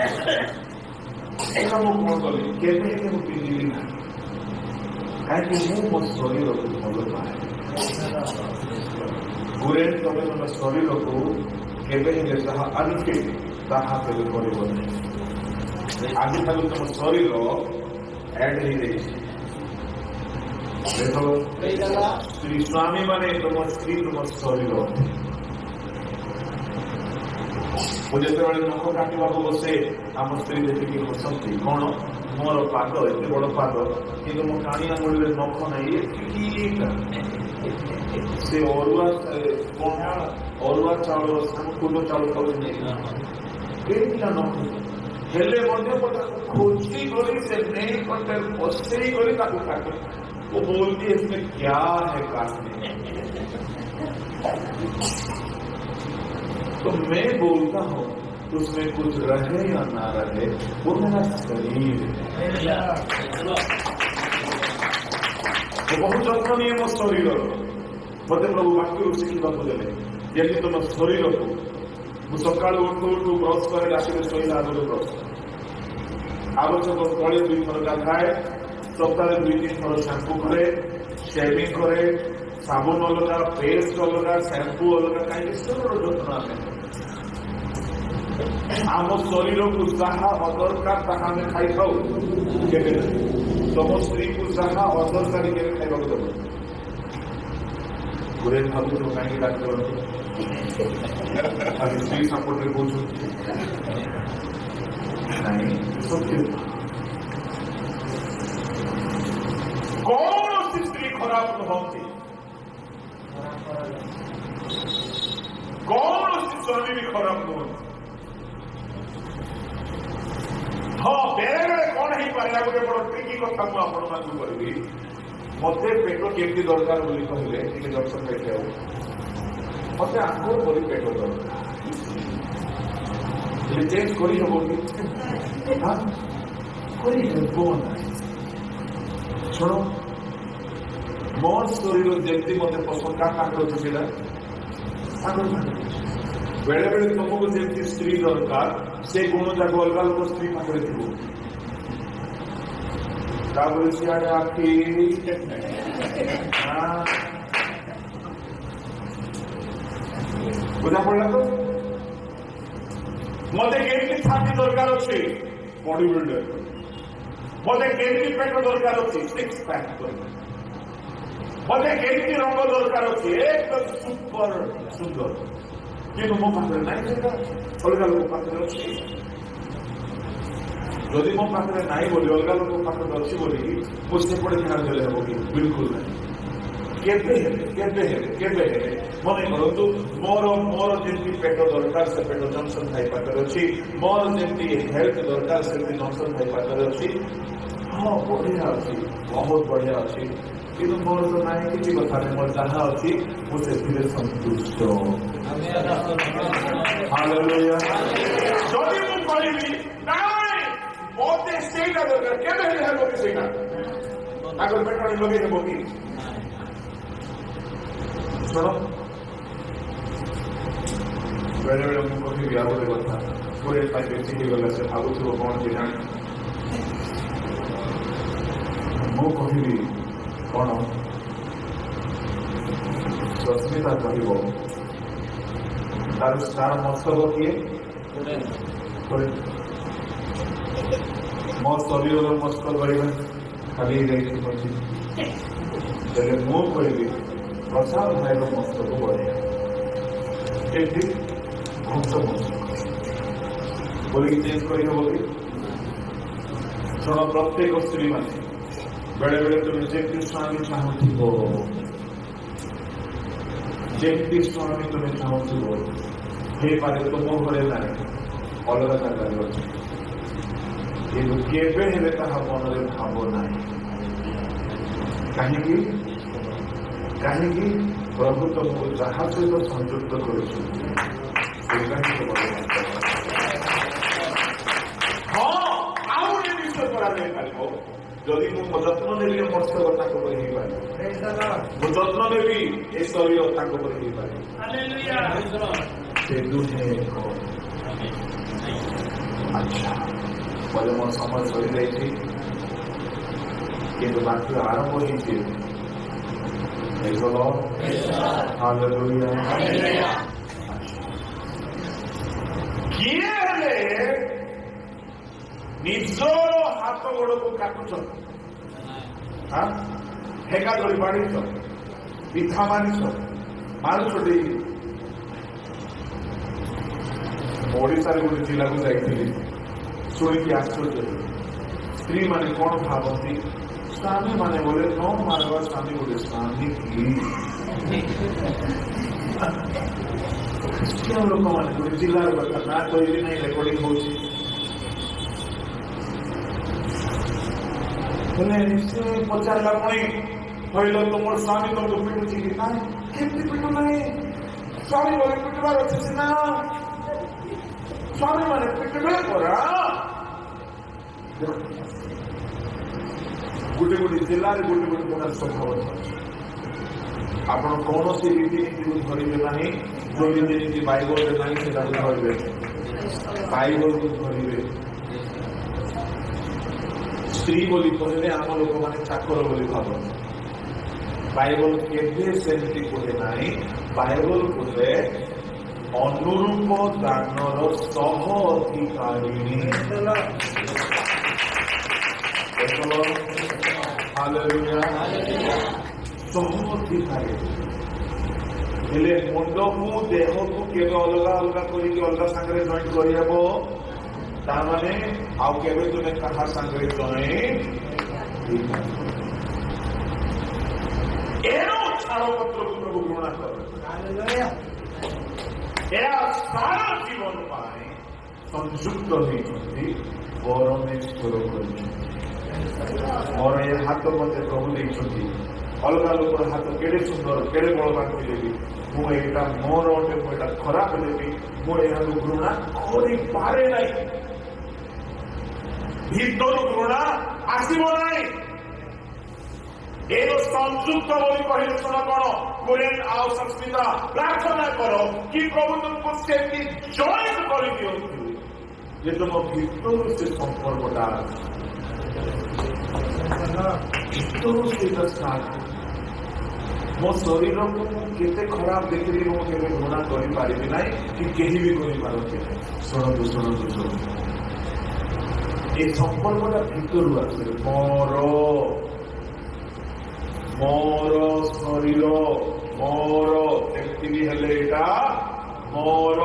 ଏଇଟା ମୁଁ କଣ କଲି, କେବେ ହେଲେ ମୁଁ ପିନ୍ଧିଲି ନାହିଁ, କାହିଁକି ମୁଁ ମୋ ଶରୀରକୁ ଭଲ ପାଏ। ଗୁରେ ତମେ ତମ ଶରୀରକୁ କେବେ ହେଲେ ଯାହା ଆଣିଛି ତାହା କେବେ କରିବ ନାହିଁ। ଆଜିଠାରୁ ତମ ଶରୀର ଆଡ୍ ହେଇଯାଇଛି। ଦେଖ ସ୍ତ୍ରୀ ସ୍ୱାମୀ ମାନେ ତମ ସ୍ତ୍ରୀ ତମ ଶରୀର। ମୁଁ ଯେତେବେଳେ ନଖ କାଟିବାକୁ ବସେ ଆମ ସ୍ତ୍ରୀ ଦେଖିକି ବସନ୍ତି, କଣ ମୋର ପାଦ ଏତେ ବଡ ପାଦ କିନ୍ତୁ ମୋ କାଣି ଆଙ୍ଗୁଳିରେ ନଖ ନାହିଁ, ଏତିକିଟା। ସେ ଅରୁଆ ଚାଉଳ କୁଣ୍ଡ ଚାଉଳ ଖାଉଛନ୍ତି, ଏଇଟା ନଖ ହେଲେ ମଧ୍ୟ ଖୋଜି କରି ସେ ନେଇ କଣ୍ଟେ ବସେଇ କରି ତାକୁ କାଟୁ। वो बोलती है इसमें क्या है काटने। तो मैं बोलता हूं उसमें कुछ रहे या ना रहे वो मेरा शरीर है। तो बहुत যত্ন নিয়ে ମୋ ଶରୀର ମତେ ପ୍ରଭୁ ବାକ୍ୟରୁ ଶିଖିବାକୁ ଦେଲେ। ଯେମିତି ତମ ଶରୀରକୁ ମୁଁ ସକାଳୁ ଉଠୁ ଉଠୁ ବ୍ରସ୍ କରେ, ରାତିରେ ଶୋଇଲା ଆଗରୁ ବ୍ରସ୍, ଆବଶ୍ୟକ ତଳେ 2 ଥର ଗାଧାଏ, ସପ୍ତାହରେ 2-3 ଥର ସାମ୍ପୁ କରେ, ସେଭିଂ କରେ, ସାବୁନ ଅଲଗା, ପେଷ୍ଟ ଅଲଗା, ସାମ୍ପୁ ଅଲଗା। କାହିଁକି ଶରୀରର ଯତ୍ନ ଆମେ ଆମ ଶରୀରକୁ ଯାହା ଅଦରକାର ତାହା ଆମେ ଖାଇଥାଉ, କେବେ ତମ ସ୍ତ୍ରୀକୁ ଯାହା ଅଦରକାରୀ କେବେ ଖାଇବାକୁ ଦେବ। ଗୁରେ ଭାବୁଛ କାହିଁକି ଡାକ୍ତର ଆଜି ସ୍ତ୍ରୀ ସପୋର୍ଟରେ କହୁଛୁ ନାଇଁ, ସତ୍ୟ। କୌଣସି ସ୍ତ୍ରୀ ଖରାପ ନୁହନ୍ତି, କୌଣସି ସ୍ୱାମୀ ବି ଖରାପ ନୁହନ୍ତି। ହଁ ବେଳେବେଳେ କଣ ହେଇପାରେ, ଗୋଟେ ବଡ ଟ୍ରିକି କଥା ମୁଁ ଆପଣମାନଙ୍କୁ କହିବି। ମତେ ପେଟ କେମିତି ଦରକାର ବୋଲି କହିଲେ ଟିକେ ଦର୍ଶନ ଦେଖିବାକୁ, ମତେ ଆଗ କରି ପେଟ ଦରକାର, ଚେଞ୍ଜ କରିହବ କି? କରିହେବ ନାହିଁ। ଶୁଣ, ମୋ ଶରୀର ଯେମିତି ମତେ ପସନ୍ଦ, କାହାର ଅଛି ସେଇଟା ବେଳେ ବେଳେ ତମକୁ ଯେମିତି ସ୍ତ୍ରୀ ଦରକାର, ସେ ଗୁଣ ଯାକ ଅଲଗା ଲୋକ ସ୍ତ୍ରୀ ପାଖରେ ଥିବ। ତାପରେ ସିଆଡେ ଆଖି ବୁଝା ପଡିଲା ତ? ମତେ କେମିତି ଛାତି ଦରକାର ଅଛି, ବଡି ବିଲ୍ଡର। ମତେ କେମିତି ପେଟ ଦରକାର ଅଛି, 6 ପ୍ୟାକ୍ ଦରକାର। ମତେ କେମିତି ରଙ୍ଗ ଦରକାର ଅଛି, ଏକଦମ ସୁପର ସୁନ୍ଦର। କିନ୍ତୁ ମୋ ପାଖରେ ନାହିଁ, ସେଟା ଅଲଗା ଲୋକ ପାଖରେ ଅଛି। ଯଦି ମୋ ପାଖରେ ନାହିଁ ବୋଲି ଅଲଗା ଲୋକ ପାଖରେ ଅଛି ବୋଲି ମୁଁ ସେପଟେ ଧ୍ୟାନ ଦେଲେ ହେବ କି? ବିଲକୁଲ ନାହିଁ। କେବେ ହେଲେ ମନେ କରନ୍ତୁ, ମୋର ଯେମିତି ପେଟ ଦରକାର ସେ ପେଟ ଜନସନ ଭାଇ ପାଖରେ ଅଛି, ମୋର ଯେମିତି ହେଲ୍ଥ ଦରକାର ସେମିତି ଜନସନ ଭାଇ ପାଖରେ ଅଛି। ହଁ ବଢିଆ ଅଛି, ବହୁତ ବଢିଆ ଅଛି, କିନ୍ତୁ ମୋର ତ ନାହିଁ, କିଛି କଥା ନାହିଁ। ମୋର ଯାହା ଅଛି ମୁଁ ସେଥିରେ ସନ୍ତୁଷ୍ଟ। ଯଦି ମୁଁ କହିବି ନାଇଁ ମତେ ସେଇଟା ଦରକାର, କେବେ ହେଲେ ହେବ କି ସେଇଟା? ତାଙ୍କର ପେଟରେ ଲଗେଇ ହେବ କି? ଶୁଣ, ବେଳେବେଳେ ମୁଁ କହିବି ଆଉ ଗୋଟେ କଥା, 45 ବେଶୀ ହେଇଗଲା, ସେ ଭାବୁଥିବ କଣ କେଜାଣି। ମୁଁ କହିବି କଣ, ସସ୍ମିତା କହିବ ତାର ମସ୍ତକ କିଏ? ମୋ ଶରୀରର ମସ୍ତକ କରିବା ଖାଲି ହେଇଯାଇଛି କହିଛି। ହେଲେ ମୁଁ କହିବି ପ୍ରସାଦ ଭାଇର ମସ୍ତକ ବଢ଼ିଆ, ଏଠି ଘୋଷ ମସ୍ତକ ବୋଲିକି ଚେଞ୍ଜ କରିହେବ କି? ଶୁଣ, ପ୍ରତ୍ୟେକ ସ୍ତ୍ରୀ ମାନେ ବେଳେ ବେଳେ ତୁମେ ଯେମିତି ସ୍ୱାମୀ ଚାହୁଁଥିବ, ଯେମିତି ସ୍ୱାମୀ ତୁମେ ଚାହୁଁଥିବ ହେଇପାରେ, ତୁମ ଘରେ ନାହିଁ, ଅଲଗା ଜାଗାରେ ଅଛି, କିନ୍ତୁ କେବେ ହେଲେ ତାହା ମନରେ ଭାବ ନାହିଁ। କାହିଁକି? କାହିଁକି? ପ୍ରଭୁ ତମକୁ ଯାହା ସହିତ ସଂଯୁକ୍ତ କରୁଛନ୍ତି ସେଇଟା ହିଁ ତୁମର। ହଁ, ଆଉ ଗୋଟେ ବିଷୟ କରାଯାଇପାରିବ, ଯଦି ମୁଁ ମୋ ଯତ୍ନ ନେବି ମୋ ମସ୍ତକ ତାଙ୍କ ପରି ହେଇପାରିବ, ମୁଁ ଯତ୍ନ ନେବି ଏ ଶରୀର ତାଙ୍କ ପରି ହେଇପାରିବ। ସେ ଦୁହେଁ ଏକ। ଆଚ୍ଛା, ବୋଲେ ମୋ ସମୟ ସରିଯାଇଛି, କିନ୍ତୁ ବାକ୍ୟ ଆରମ୍ଭ ହେଇଛି। କିଏ ହେଲେ ନିଜର ହାତ ଗୋଡକୁ କାଟୁଛନ୍ତି, ହେକା ଧରି ବାଢିଛ, ପିଠା ମାରିଛ, ମାରୁଛ ଡେଇ। ଓଡ଼ିଶାରେ ଗୋଟେ ଜିଲ୍ଲାକୁ ଯାଇଥିଲି, ଶୁଣିକି ଆଶ୍ଚର୍ଯ୍ୟ। ସ୍ତ୍ରୀ ମାନେ କଣ ଭାବନ୍ତି, ସ୍ୱାମୀ ମାନେ ବୋଲେ ନ ମାରବା ସ୍ୱାମୀ ଗୋଟେ ସ୍ୱାମୀ କି? ଖ୍ରୀଷ୍ଟିଆନ ଲୋକମାନେ ଗୋଟେ ଜିଲ୍ଲାର କଥା ନା କହିବି ନାହିଁ, ରେକର୍ଡିଂ ହଉଛି। ହେଲେ ସେ ପଚାରିଲା ପୁଣି, କହିଲ ତୁମର ସ୍ୱାମୀ ତମକୁ ପିଟୁଛି କି? ନାହିଁ, କେମିତି ପିଟୁ ନାହିଁ, ସ୍ୱାମୀ ବୋଲି ପିଟିବାର ଅଛି ସିନା, ସ୍ୱାମୀ ମାନେ ପିଟିବେ ପରା। ଗୋଟେ ଗୋଟେ ଜିଲ୍ଲାରେ ଗୋଟେ ଗୋଟେ ପ୍ରକାର ସ୍ୱଭାବ ଅଛି। ଆପଣ କୌଣସି ରୀତିନୀତିକୁ ଧରିବେ ନାହିଁ, ଯୋଉ ରୀତିନୀତି ବାଇବଲରେ ନାହିଁ ସେଟାକୁ ଧରିବେ, ବାଇବଲକୁ ଧରିବେ। ସ୍ତ୍ରୀ ବୋଲି କହିଲେ ଆମ ଲୋକମାନେ ଚାକର ବୋଲି ଭାବନ୍ତି। ବାଇବଲ କେବେ ସେମିତି କୁହେ ନାହିଁ। ବାଇବଲ କୁହେ ଅନୁରୂପ ଦାନର ସହ ଅଧିକାରିଣୀ। ସହ ଅଧିକାରୀ ହେଲେ ମୁଣ୍ଡକୁ ଦେହକୁ କେବେ ଅଲଗା ଅଲଗା କରିକି ଅଲଗା ସାଙ୍ଗରେ ଜଏଣ୍ଟ କରିହେବ? ତାମାନେ ଆଉ କେବେ ତୁମେ କାହା ସାଙ୍ଗରେ ଜଏଣ୍ଟ? ଏଣୁ ଛାଡ଼ପତ୍ରକୁ ପ୍ରଭୁ ଘୃଣା କର। ଏହା ସାରା ଜୀବନ ପାଇଁ ସଂଯୁକ୍ତ ହେଇଛନ୍ତି, ପରମେଶ୍ୱର କରିଛନ୍ତି। ମୋର ଏ ହାତ ମତେ ପ୍ରଭୁ ଦେଇଛନ୍ତି, ଅଲଗା ଲୋକର ହାତ କେଡ଼େ ସୁନ୍ଦର, କେଡ଼େ ବଳବାନ କହିଦେବି, ମୁଁ ଏଇଟା ମୋର ଅଟେ, ମୁଁ ଏଇଟା ଖରାପ ଦେବି, ମୁଁ ଏହାକୁ ଘୃଣା କରିପାରେ ନାହିଁ। ଭିତରୁ ଘୃଣା ଆସିବ ନାହିଁ। ଏର ସଂଯୁକ୍ତ ବୋଲି କହିଲେ ଶୁଣ କଣ, କୁରେନ୍ ଆଉ ସସ୍ମିତା ପ୍ରାର୍ଥନା କର କି ପ୍ରଭୁ ତୁମକୁ ସେମିତି ଜଏଣ୍ଟ କରିଦିଅନ୍ତୁ ଯେ ତୁମ ଭିତରୁ ସେ ସମ୍ପର୍କଟା ଭିତରୁ ସେଇଟା ଷ୍ଟାର୍ଟ। ମୋ ଶରୀରକୁ ମୁଁ କେତେ ଖରାପ ଦେଖିଲି ମୁଁ କେବେ ଘୃଣା କରିପାରିବି ନାହିଁ, କି କେହି ବି କରିପାରନ୍ତି ନାହିଁ। ଶୁଣନ୍ତୁ ଶୁଣନ୍ତୁ ଶୁଣନ୍ତୁ, ଏ ସମ୍ପର୍କଟା ଭିତରୁ ଆସେ। ମୋର ଶରୀର ମୋର, କେମିତି ବି ହେଲେ ଏଇଟା ମୋର,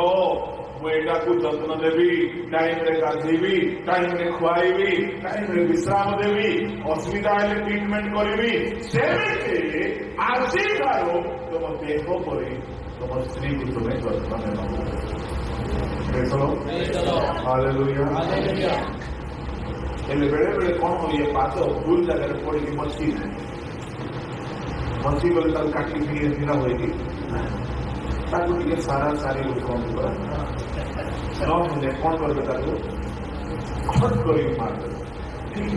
ମୁଁ ଏଇଟାକୁ ଯତ୍ନ ନେବି, ଟାଇମରେ ଗାଧେଇବି, ଟାଇମରେ ଖୁଆଇବି, ଟାଇମରେ ବିଶ୍ରାମ ଦେବି, ଅସୁବିଧା ହେଲେ ଟ୍ରିଟମେଣ୍ଟ କରିବି। ସେମିତି ଆଜିଠାରୁ ତୁମ ଦେହ ପରି ତୁମ ସ୍ତ୍ରୀକୁ ତୁମେ ଯତ୍ନ ନେବ। ହେଲେ ବେଳେ ବେଳେ କଣ ଇଏ ପାଦ ଭୁଲ ଜାଗାରେ ପଡିକି ମଛି ଗଲେ ତାକୁ କାଟିକି ଥିଲା ହୁଏ କି? ତାକୁ ଟିକେ ସାରା ସାରି କହନ୍ତି ପରା, ନହେଲେ କଣ କରିବେ, ତାକୁ ଖଟ କରିକି ମାରିଦେବେ। ଠିକ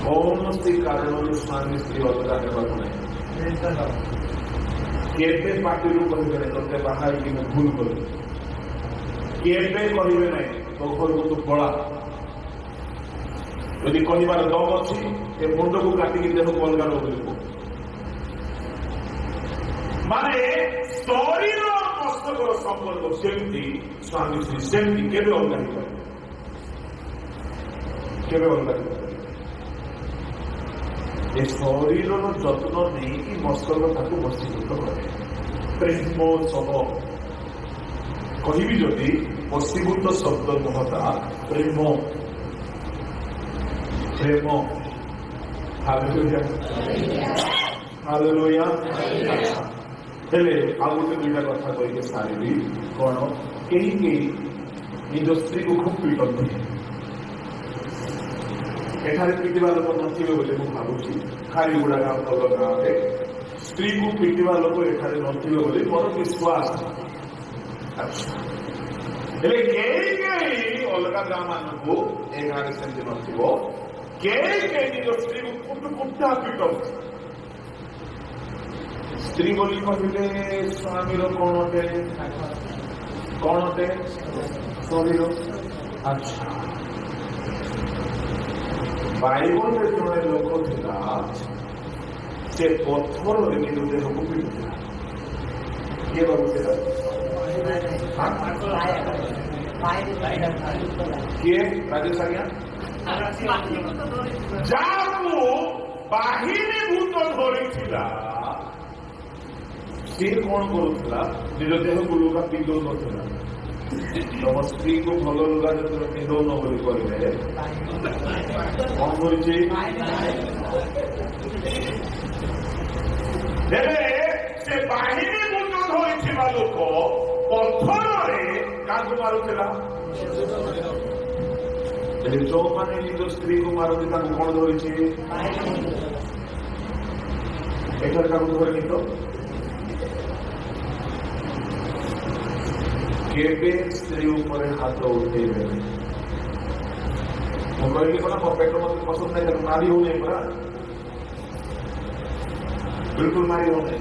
କୌଣସି କାରଣରୁ ସ୍ୱାମୀ ସ୍ତ୍ରୀ ଅଲଗା ହେବାକୁ ନାହିଁ। କେବେ ପାଟିରୁ କହିବେ ନାହିଁ ତତେ ବାହା ହେଇକି ମୁଁ ଭୁଲ କଲି, କେବେ କହିବେ ନାହିଁ ତୋ ଘରକୁ ତୁ ପଳା। ଯଦି କହିବାର ଦମ ଅଛି ଏ ମୁଣ୍ଡକୁ କାଟିକି ଦେହକୁ ଅଲଗା ରଖିବ। ମାନେ ଶରୀର ମସ୍ତକର ସମ୍ପର୍କ ସେମିତି ସ୍ୱାମୀ ସ୍ତ୍ରୀ ସେମିତି କେବେ ଅଲଗା ହେଇପାରିବ, କେବେ ଅଲଗା ହେଇପାରିବ। ଏ ଶରୀରର ଯତ୍ନ ନେଇକି ମସ୍ତକ ତାକୁ ବଶୀଭୂତ କରେ। ପ୍ରେମ ସହ କହିବି ଯଦି ବଶୀଭୂତ ଶବ୍ଦ ମହତା ପ୍ରେମ, ପ୍ରେମ। Hallelujah, hallelujah. ହେଲେ ଆଉ ଗୋଟେ ଦୁଇଟା କଥା କହିକି ସାରିବି। କଣ? କେହି କେହି ନିଜ ସ୍ତ୍ରୀକୁ ଖୁବ୍ ପିଟନ୍ତି। ଏଠାରେ ପିଟିବା ଲୋକ ନଥିବେ ବୋଲି ମୁଁ ଭାବୁଛି। ଖାରିଗୁଡ଼ା ଗାଁ ତଳ ଗାଁରେ ସ୍ତ୍ରୀକୁ ପିଟିବା ଲୋକ ଏଠାରେ ନଥିବେ ବୋଲି ମୋର ବିଶ୍ୱାସ। ହେଲେ କେହି କେହି ଅଲଗା ଗାଁ ମାନଙ୍କୁ ଏ ଗାଁରେ ସେମିତି ନଥିବ, କେହି କେହି ନିଜ ସ୍ତ୍ରୀକୁ କୁଟୁ କୁଟା ପିଟନ୍ତି। ସ୍ତ୍ରୀ ବୋଲି କହିଲେ ସ୍ୱାମୀର କଣ ଅଟେ? କଣ ଅଟେ? ଶରୀର। ଆଚ୍ଛା, ବାଇବଲରେ ଜଣେ ଲୋକ ଥିଲା, ସେ ପଥରରେ ନିଜ ଦେହକୁ ପିଟୁଥିଲା। କିଏ ବାବୁ ସେଟା? କିଏ? ରାଜେଶ ଆଜ୍ଞା। ଯାହାକୁ ବାହିନୀ ଭୂତ ଧରିଥିଲା ସିଏ କଣ କରୁଥିଲା? ନିଜ ଦେହକୁ ଲୁଗା ପିନ୍ଧଉ ନଥିଲା। ତମ ସ୍ତ୍ରୀକୁ ଭଲ ଲୁଗା ଯେତେବେଳେ ପିନ୍ଧଉନ ବୋଲି କହିଲେ କଣ କରିଛି? ତେବେ ସେ ବାହିନୀ ଭୂତ ଧରିଥିବା ଲୋକ ପଥରରେ କାହାକୁ ମାରୁଥିଲା? ଯୋଉମାନେ ନିଜ ସ୍ତ୍ରୀକୁ ମାରନ୍ତି ତାଙ୍କୁ କଣ ଧରିଛି? ଏଠାରେ କାହାକୁ ଧରିନି ତ? କେବେ ସ୍ତ୍ରୀ ଉପରେ ହାତ ଉଠେଇବେ? ମୁଁ କହିଲି କଣ ମୋ ପେଟ ମତେ ପସନ୍ଦ ନାହିଁ, ତାକୁ ମାରି ହଉନି ପରା, ବିଲକୁଲ ମାରି ହଉନି।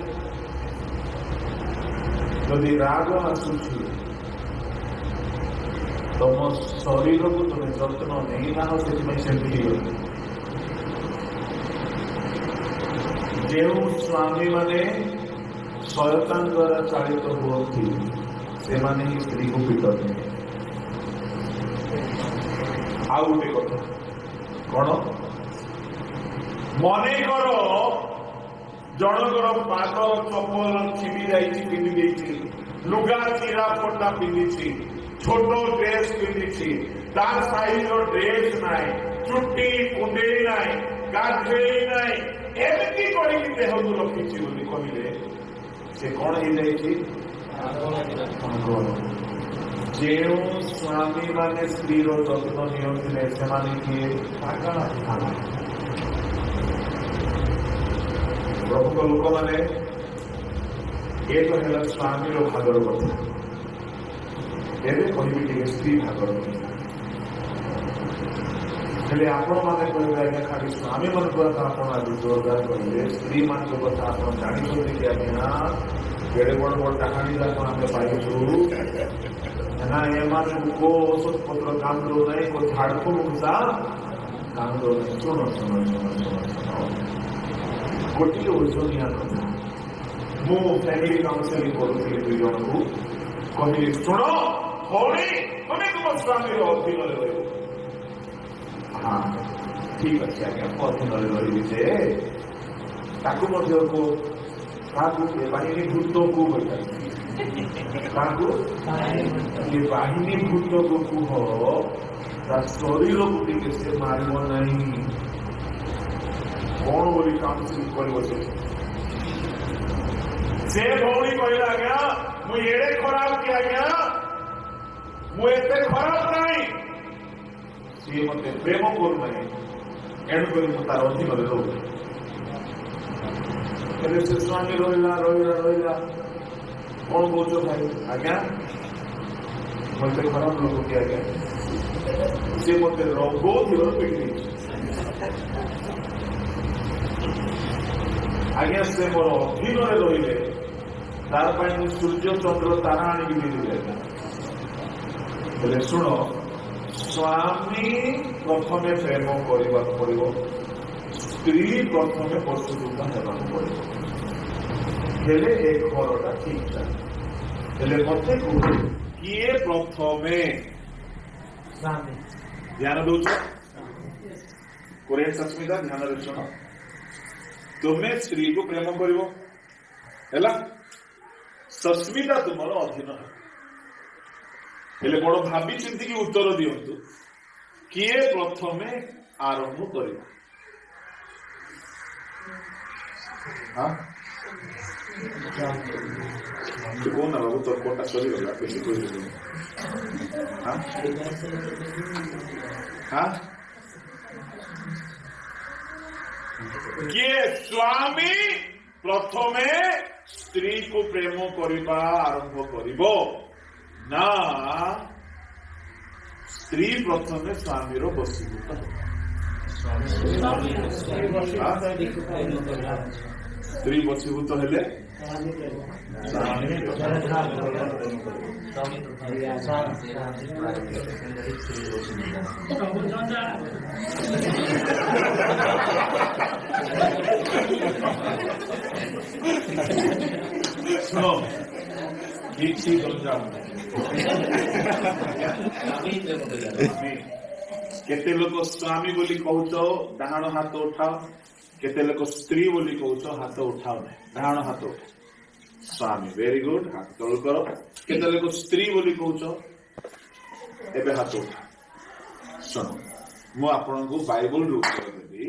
ଯଦି ରାଗ ଆସୁଛି ତମ ଶରୀରକୁ ତମେ ଯତ୍ନ ନେଇନାହ, ସେଥିପାଇଁ ସେମିତି ହେଇଗଲ। ଯେଉଁ ସ୍ୱାମୀମାନେ ଶୟତାନ ଦ୍ୱାରା ଚାଳିତ ହୁଅନ୍ତି ସେମାନେ ହିଁ ସ୍ତ୍ରୀକୁ ପିଟନ୍ତି। ଆଉ ଗୋଟେ କଥା କଣ? ମନେକର ଜଣଙ୍କର ପାଦ ଚପଲ ଛିଡ଼ି ଯାଇଛି, ପିନ୍ଧି ଦେଇଛି, ଲୁଗା ଚିରା ଫଟା ପିନ୍ଧିଛି, ଛୋଟ ଡ୍ରେସ ପିନ୍ଧିଛି, ତାର ସାଇଜର ଡ୍ରେସ ନାହିଁ, ଚୁଟି କୁଣ୍ଡେଇ ନାହିଁ, ଗାଧେଇ ନାହିଁ, ଏମିତି କରିକି ଦେହକୁ ରଖିଛି ବୋଲି କହିଲେ ସେ କଣ ହେଇଯାଇଛି? ଯେଉଁ ସ୍ୱାମୀ ମାନେ ସ୍ତ୍ରୀର ଯତ୍ନ ନିଅନ୍ତିଲେ ସେମାନେ କିଏ? ପ୍ରଭୁଙ୍କ ଲୋକମାନେ। ଏ ତ ହେଲା ସ୍ୱାମୀର ଭାଗର କଥା। ଏବେ କହିବି ଟିକେ ସ୍ତ୍ରୀ ଭାଗର କଥା। ହେଲେ ଆପଣମାନେ କହିବେ ଆଜ୍ଞା ଖାଲି ସ୍ୱାମୀ ମାନଙ୍କ କଥା ଆପଣ ଆଜି ଜୋରଦାର କହିଲେ, ସ୍ତ୍ରୀ ମାନଙ୍କ କଥା ଆପଣ ଜାଣିଛନ୍ତି କି ଆଜ୍ଞା? କେଡ଼େ ବଡ଼ ବଡ଼ କାହାଣୀ ଯାକ ଆମେ ପାଇଛୁ ନା, ଏମାନଙ୍କୁ କୋଉ ଔଷଧ ପତ୍ର କାମ ଦଉନାହିଁ, କୋଉ ଝାଡ଼କୁ ମୁସା କାମ ଦଉନାହିଁ। ଶୁଣ ଶୁଣ ଶୁଣ ଶୁଣ ଶୁଣ, ଗୋଟିଏ ଓଜନିଆ କଥା। ମୁଁ ଫ୍ୟାମିଲି କାଉନ୍ସିଲିଂ କରୁଥିଲି 2 ଜଣଙ୍କୁ, କହିଲି ଶୁଣ ଭଉଣୀ, ତମେ ତୁମ ସ୍ୱାମୀର ଅଧୀନରେ ରହିବ। ହଁ ଠିକ ଅଛି ଆଜ୍ଞା, ମୁଁ ଅଧୀନରେ ରହିବି, ଯେ ତାକୁ ମଧ୍ୟ କାହାକୁ? ଏ ବାହିନୀ ଭୂତକୁ କହିଥାନ୍ତି। କାହାକୁ? ଏ ବାହିନୀ ଭୂତକୁ କୁହ ତା ଶରୀରକୁ ଟିକେ ସେ ମାରିବ ନାହିଁ। କଣ ବୋଲି କାଉନ୍ସିଲିଂ କରିବ ସେ ଭଉଣୀ କହିଲା ଆଜ୍ଞା ମୁଁ ଏଡେ ଖରାପ କି ଆଜ୍ଞା, ମୁଁ ଏତେ ଖରାପ ନାହିଁ, ସିଏ ମତେ ପ୍ରେମ କରୁନାହିଁ, ଏଣୁକରି ମୁଁ ତାର ଅଧୀନରେ ରହୁଛି। ହେଲେ ସେ ସ୍ୱାମୀ ରହିଲା ରହିଲା ରହିଲା, କଣ କହୁଛ ଭାଇ? ଆଜ୍ଞା ମତେ ଖରାପ ଲୋକ କି ଆଜ୍ଞା, ସେ ମତେ ରଙ୍ଗଉଥିବାର ପିଟି ଦେଇଛି। ଆଜ୍ଞା ସେ ମୋର ଅଧୀନରେ ରହିଲେ ତାର ପାଇଁ ମୁଁ ସୂର୍ଯ୍ୟ ଚନ୍ଦ୍ର ତାରା ଆଣିକି ଦେଇଦେବି ଆଜ୍ଞା। ହେଲେ ଶୁଣ, ସ୍ୱାମୀ ପ୍ରଥମେ ପ୍ରେମ କରିବାକୁ ପଡିବ, ସ୍ତ୍ରୀ ପ୍ରଥମେ ପ୍ରସ୍ତୁତ ହେବାକୁ ପଡିବ, ହେଲେ ଏ ଘରଟା ଠିକ ଚାଲେ। ହେଲେ ମତେ କୁହ, କିଏ ପ୍ରଥମେ ଧ୍ୟାନ ଦଉଛ? କୋରିଆନ୍ ସସ୍ମିତା ଧ୍ୟାନରେ ଶୁଣ, ତୁମେ ସ୍ତ୍ରୀକୁ ପ୍ରେମ କରିବ ହେଲା, ସସ୍ମିତା ତୁମର ଅଧୀନ ହେବ। ହେଲେ ବଡ ଭାବି ଚିନ୍ତିକି ଉତ୍ତର ଦିଅନ୍ତୁ, କିଏ ପ୍ରଥମେ ଆରମ୍ଭ କରିବ? କହୁନା ବାବୁ, ତୋର କୋଟା ସରିଗଲା, ବେଶୀ କହିଦେଲି। କିଏ ସ୍ୱାମୀ ପ୍ରଥମେ ସ୍ତ୍ରୀକୁ ପ୍ରେମ କରିବା ଆରମ୍ଭ କରିବ, ନା ସ୍ତ୍ରୀ ପ୍ରଥମେ ସ୍ୱାମୀର ବଶୀଭୂତ ହେବ? ସ୍ତ୍ରୀ ବଶୀଭୂତ ହେଲେ ଶୁଣ, କିଛି ଗଞ୍ଜାମ ନାହିଁ। କେତେ ଲୋକ ସ୍ୱାମୀ ବୋଲି କହୁଛ, ଡାହାଣ ହାତ ଉଠାଅ। କେତେ ଲୋକ ସ୍ତ୍ରୀ ବୋଲି କହୁଛ, ହାତ ଉଠାଅ ନାହିଁ, ଡାହାଣ ହାତ ଉଠାଅ। ସ୍ୱାମୀ, ଭେରି ଗୁଡ୍, ହାତ ତଳୁ କର। କେତେ ଲୋକ ସ୍ତ୍ରୀ ବୋଲି କହୁଛ, ଏବେ ହାତ ଉଠାଅ। ଶୁଣ, ମୁଁ ଆପଣଙ୍କୁ ବାଇବଲରୁ ଉତ୍ତର ଦେବି।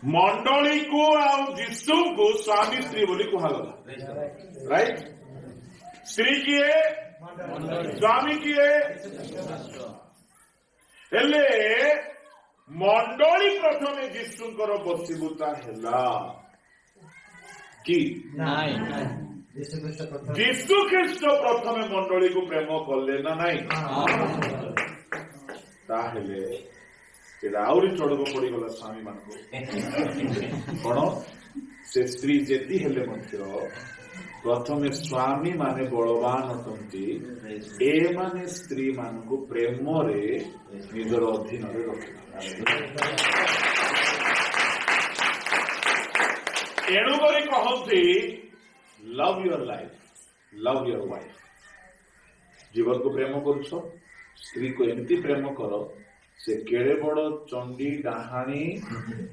ମଣ୍ଡଳୀକୁ ଆଉ ଯୀଶୁଙ୍କୁ ସ୍ୱାମୀ ସ୍ତ୍ରୀ ବୋଲି କୁହାଗଲା, ରାଇଟ୍? ସ୍ତ୍ରୀ କିଏ? ସ୍ୱାମୀ କିଏ? ହେଲେ ମଣ୍ଡଳୀ ପ୍ରଥମେ ଯୀଶୁଙ୍କର ବଶୀଭୂତା ହେଲା କି? ଯୀଶୁ ଖ୍ରୀଷ୍ଟ ପ୍ରଥମେ ମଣ୍ଡଳୀକୁ ପ୍ରେମ କଲେ ନା ନାଇଁ? ତାହେଲେ ଏଇଟା ଆହୁରି ଚଢକ ପଡିଗଲା ସ୍ୱାମୀ ମାନଙ୍କୁ। କଣ? ସେ ସ୍ତ୍ରୀ ଯେତି ହେଲେ ମଧ୍ୟ ପ୍ରଥମେ ସ୍ୱାମୀ ମାନେ ବଳବାନ ଅଟନ୍ତି, ଏମାନେ ସ୍ତ୍ରୀ ମାନଙ୍କୁ ପ୍ରେମରେ ନିଜର ଅଧୀନରେ ରଖିଥିଲେ। ଏଣୁକରି କହନ୍ତି, love your life, love your wife. ଜୀବନକୁ ପ୍ରେମ କରୁଛ, ସ୍ତ୍ରୀକୁ ଏମିତି ପ୍ରେମ କର, ସେ କେଡେ ବଡ ଚଣ୍ଡୀ ଡାହାଣୀ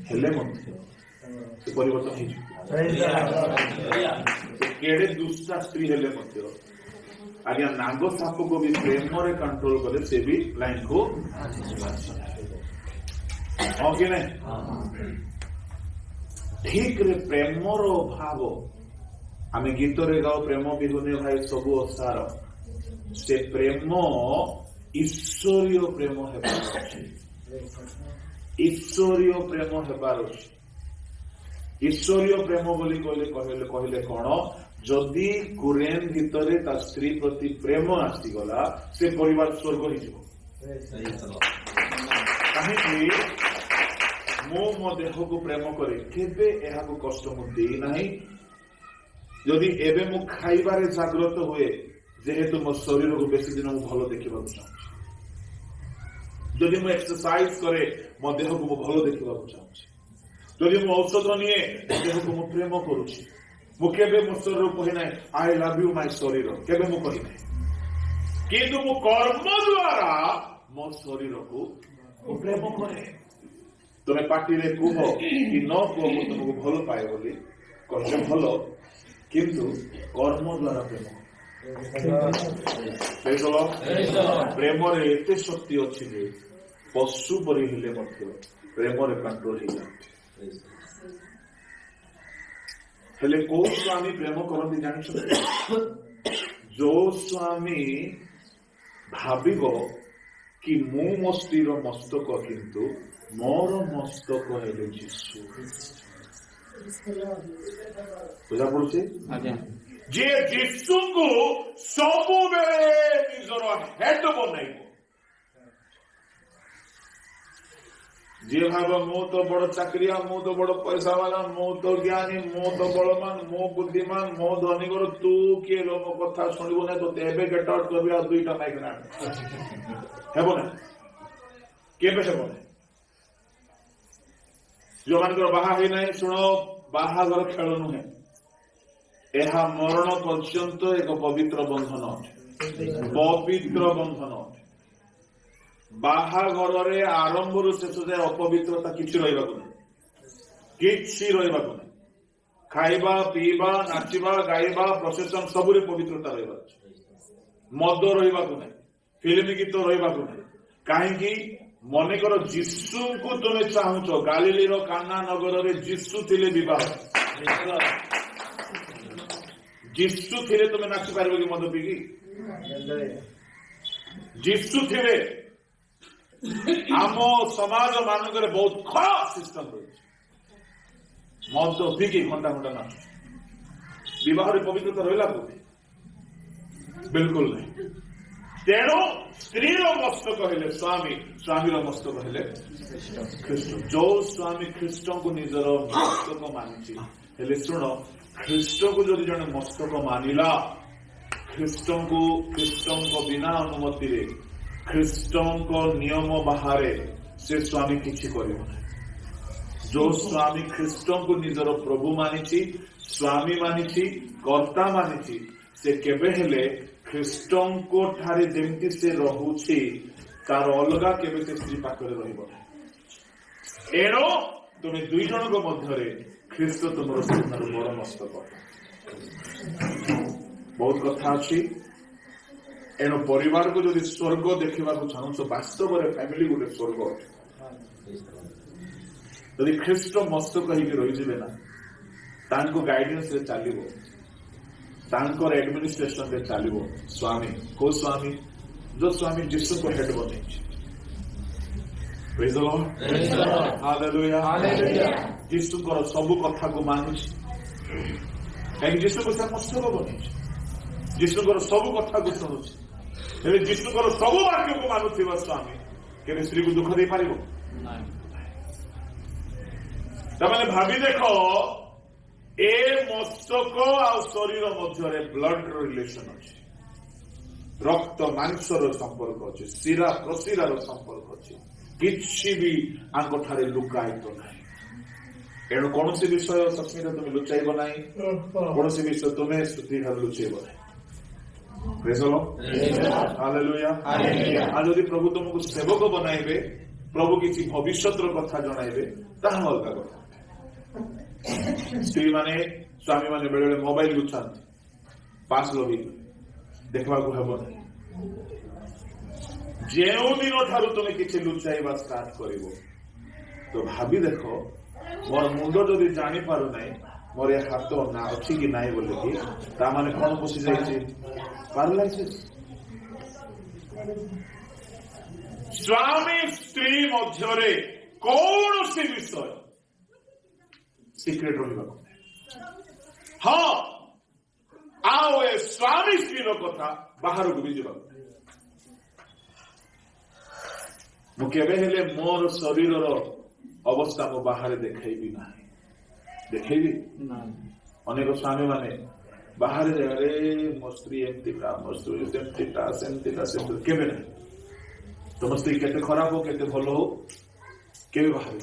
ହେଲେ ମଧ୍ୟ ସେ ପରିବର୍ତ୍ତନ ହେଇଯିବ। ସେ କେଡେ ଦୁଷ୍ଟା ସ୍ତ୍ରୀ ହେଲେ ମଧ୍ୟ, ଆଜ୍ଞା ନାଗ ସାପକୁ ବି ପ୍ରେମରେ କଣ୍ଟ୍ରୋଲ କଲେ ସେ ବି ଲାଇନକୁ ହଁ କି ନାଇଁ? ଠିକରେ ପ୍ରେମର ଅଭାବ, ଆମେ ଗୀତରେ ଗାଉ ପ୍ରେମ ବିହୁନେ ଭାଇ ସବୁ ଅସାର। ସେ ପ୍ରେମ ଈଶ୍ୱରୀୟ ପ୍ରେମ ହେବାର ଅଛି, ଈଶ୍ୱରୀୟ ପ୍ରେମ ହେବାର ଅଛି। ଈଶ୍ୱରୀୟ ପ୍ରେମ ବୋଲି କହିଲେ କଣ? ଯଦି କୋରେନ୍ ଭିତରେ ତା ସ୍ତ୍ରୀ ପ୍ରତି ପ୍ରେମ ଆସିଗଲା, ସେ ପରିବାର ସ୍ୱର୍ଗ ହେଇଯିବ। କାହିଁକି? ମୁଁ ମୋ ଦେହକୁ ପ୍ରେମ କରେ, କେବେ ଏହାକୁ କଷ୍ଟ ମୁଁ ଦେଇନାହିଁ। ଯଦି ଏବେ ମୁଁ ଖାଇବାରେ ଜାଗ୍ରତ ହୁଏ, ଯେହେତୁ ମୋ ଶରୀରକୁ ବେଶୀ ଦିନ ମୁଁ ଭଲ ଦେଖିବାକୁ ଚାହୁଁଛି। ଯଦି ମୁଁ ଏକ୍ସରସାଇଜ କରେ, ମୋ ଦେହକୁ ମୁଁ ଭଲ ଦେଖିବାକୁ ଚାହୁଁଛି। ଯଦି ମୁଁ ଔଷଧ ନିଏ, ମୋ ଦେହକୁ ମୁଁ ପ୍ରେମ କରୁଛି। ମୁଁ କେବେ ମୋ ଶରୀର କହି ନାହିଁ ଆଇ ଲଭ୍ ୟୁ ମାଇ ଶରୀର, କେବେ ମୁଁ କହି ନାହିଁ। କିନ୍ତୁ ମୁଁ କର୍ମ ଦ୍ୱାରା ମୋ ଶରୀରକୁ ମୁଁ ପ୍ରେମ କରେ। ତୁମେ ପାଟିରେ କୁହ କି ନ କୁହ, ମୁଁ ତୁମକୁ ଭଲ ପାଏ ବୋଲି କହିଲେ ଭଲ, କିନ୍ତୁ କର୍ମ ଦ୍ୱାରା ପ୍ରେମ। ପ୍ରେମରେ ଏତେ ଶକ୍ତି ଅଛି ଯେ ପଶୁ ପରି ହେଲେ ମଧ୍ୟ ପ୍ରେମରେ କଣ୍ଟ୍ରୋଲ ହେଇଯାଉଛି। ହେଲେ କୋଉ ସ୍ୱାମୀ ପ୍ରେମ କରନ୍ତି ଜାଣିଛନ୍ତି? ଯୋଉ ସ୍ୱାମୀ ଭାବିବ କି ମୁଁ ମୋ ସ୍ତ୍ରୀର ମସ୍ତକ, କିନ୍ତୁ ମୋର ମସ୍ତକ ହେଲେ ଯୀଶୁ। ବୁଝା ପଡୁଛି? ଯିଏ ଯୀଶୁଙ୍କୁ ସବୁବେଳେ ନିଜର ହେଡ୍ ବନାଇବ, जी भाव मु तो बड़ चाकरिया मु तो बड़ पैसा वाला मु तो ज्ञानी मु तो बलवान मु बुद्धिमान मु धनी कर तू किए लो मो कथा शुणबू ना तो एबे गेट आउट करबे आ दुईटा माइक ना हेबो ना केबे हेबो ना जो मानकर बाहा ही नहीं शुणो बाहागर खेल नुहे यह मरण पर्यंत एक पवित्र बंधन अटे पवित्र बंधन अटे बाहाघर आरंभ रु शेष जाए अपवित्रता किसी रहा किसी रहा खाइबा पीवा नाचिबा गाइबा प्रोसेसन सबुरे पवित्रता रहा मद रहा ना फिल्म गीत रहा ना कहीं मनकर जीशु को तुम्हें चाहूच गालिलीर काना नगर में जीशु थे बह जीशु थे तुम्हें नाची पार कि मद पीकी जीशु थे आम समाज मानक बहुत खराब सिस्टम रही मद पीकी घंटा घंटा नाच बह पवित्रता रहा बिल्कुल नहीं तेणु स्त्री मस्तक हेले स्वामी स्वामी मस्तक हेले ख्रीष्ट जो स्वामी ख्रीष्ट को निजर मस्तक मानी हेले शुण ख्रीष्ट को जदि जन मस्तक मानिला ख्रीष्ट को बिना अनुमति रे ख्रीष्ट नियम बाहर से स्वामी किछि करिबो जो स्वामी ख्रीष्ट को निजर प्रभु मानी स्वामी मानी कर्ता मानी से केबे हेले ख्रीष्ट को ठारे जेमती से रहुछि तार अलगा केबे से स्त्री पाखरे रहिबो एणो तुम दुई जन मध्य ख्रीष्ट तुम बड़ मस्तक बहुत कथा अच्छी एणु परिवार को जदि स्वर्ग देखा चाहूच वास्तव में फैमिली गोटे स्वर्ग जदि ख्रीष्ट मस्तक रही ना गाइडेंस रे चलिबो तांकर एडमिनिस्ट्रेशन रे चलिबो स्वामी को स्वामी जो स्वामी जीसु को हेड बने प्रेज द लॉर्ड हालेलुया जीसु को सब कथा को मानु कहीं जीसु को मस्तक बने जीसु को सब कथा को शुणु जीसु को सब वाक्य को मानुथिबा स्वामी केबे स्त्री को दुख दे पारिबो तमाने भाभी देखो ए मस्तक आ शरीर मध्य ब्लड रिलेशन अच्छे रक्त मांसर संपर्क अच्छे शिरा प्रशिरार संपर्क अच्छे किसी भी आंक ठारे लुकायित ना एणु कौन सी विषय सस्मिता तुम्हें लुचाइब ना कौन सी विषय तुम्हें स्त्री ठार लुचेब ना आज यदि प्रभु तुमको सेवक बनाइबे प्रभु किसी भविष्य कथा जणाइबे ताहा अलग कथा स्त्री माने स्वामी माने बेले बेले मोबाइल लुचाती पास लगी देखा हेब ना जो दिन ठार तुम किसी लुचाइबा स्टार्ट कर तो भाभी देख मोर मुंड जदि जानी पारु ना मोर हाथ ना अच्छी कि नाई बोले कि ताने कौन पशि जाइए पैरालाइसिस स्वामी स्त्री मध्य कौन सी विषय सिक्रेट रहा हाँ आओ ए स्वामी स्त्री कथा बाहर को भी जा मुझे मोर शरीर अवस्था को बाहर देखी ना देखी अनेक स्वामी माने बाहर जाए मो स्त्री एमतीटा मो स्त्री सेमतीटा केवे ना तुम स्त्री केते खराब हो केते भल हो केवे बाहर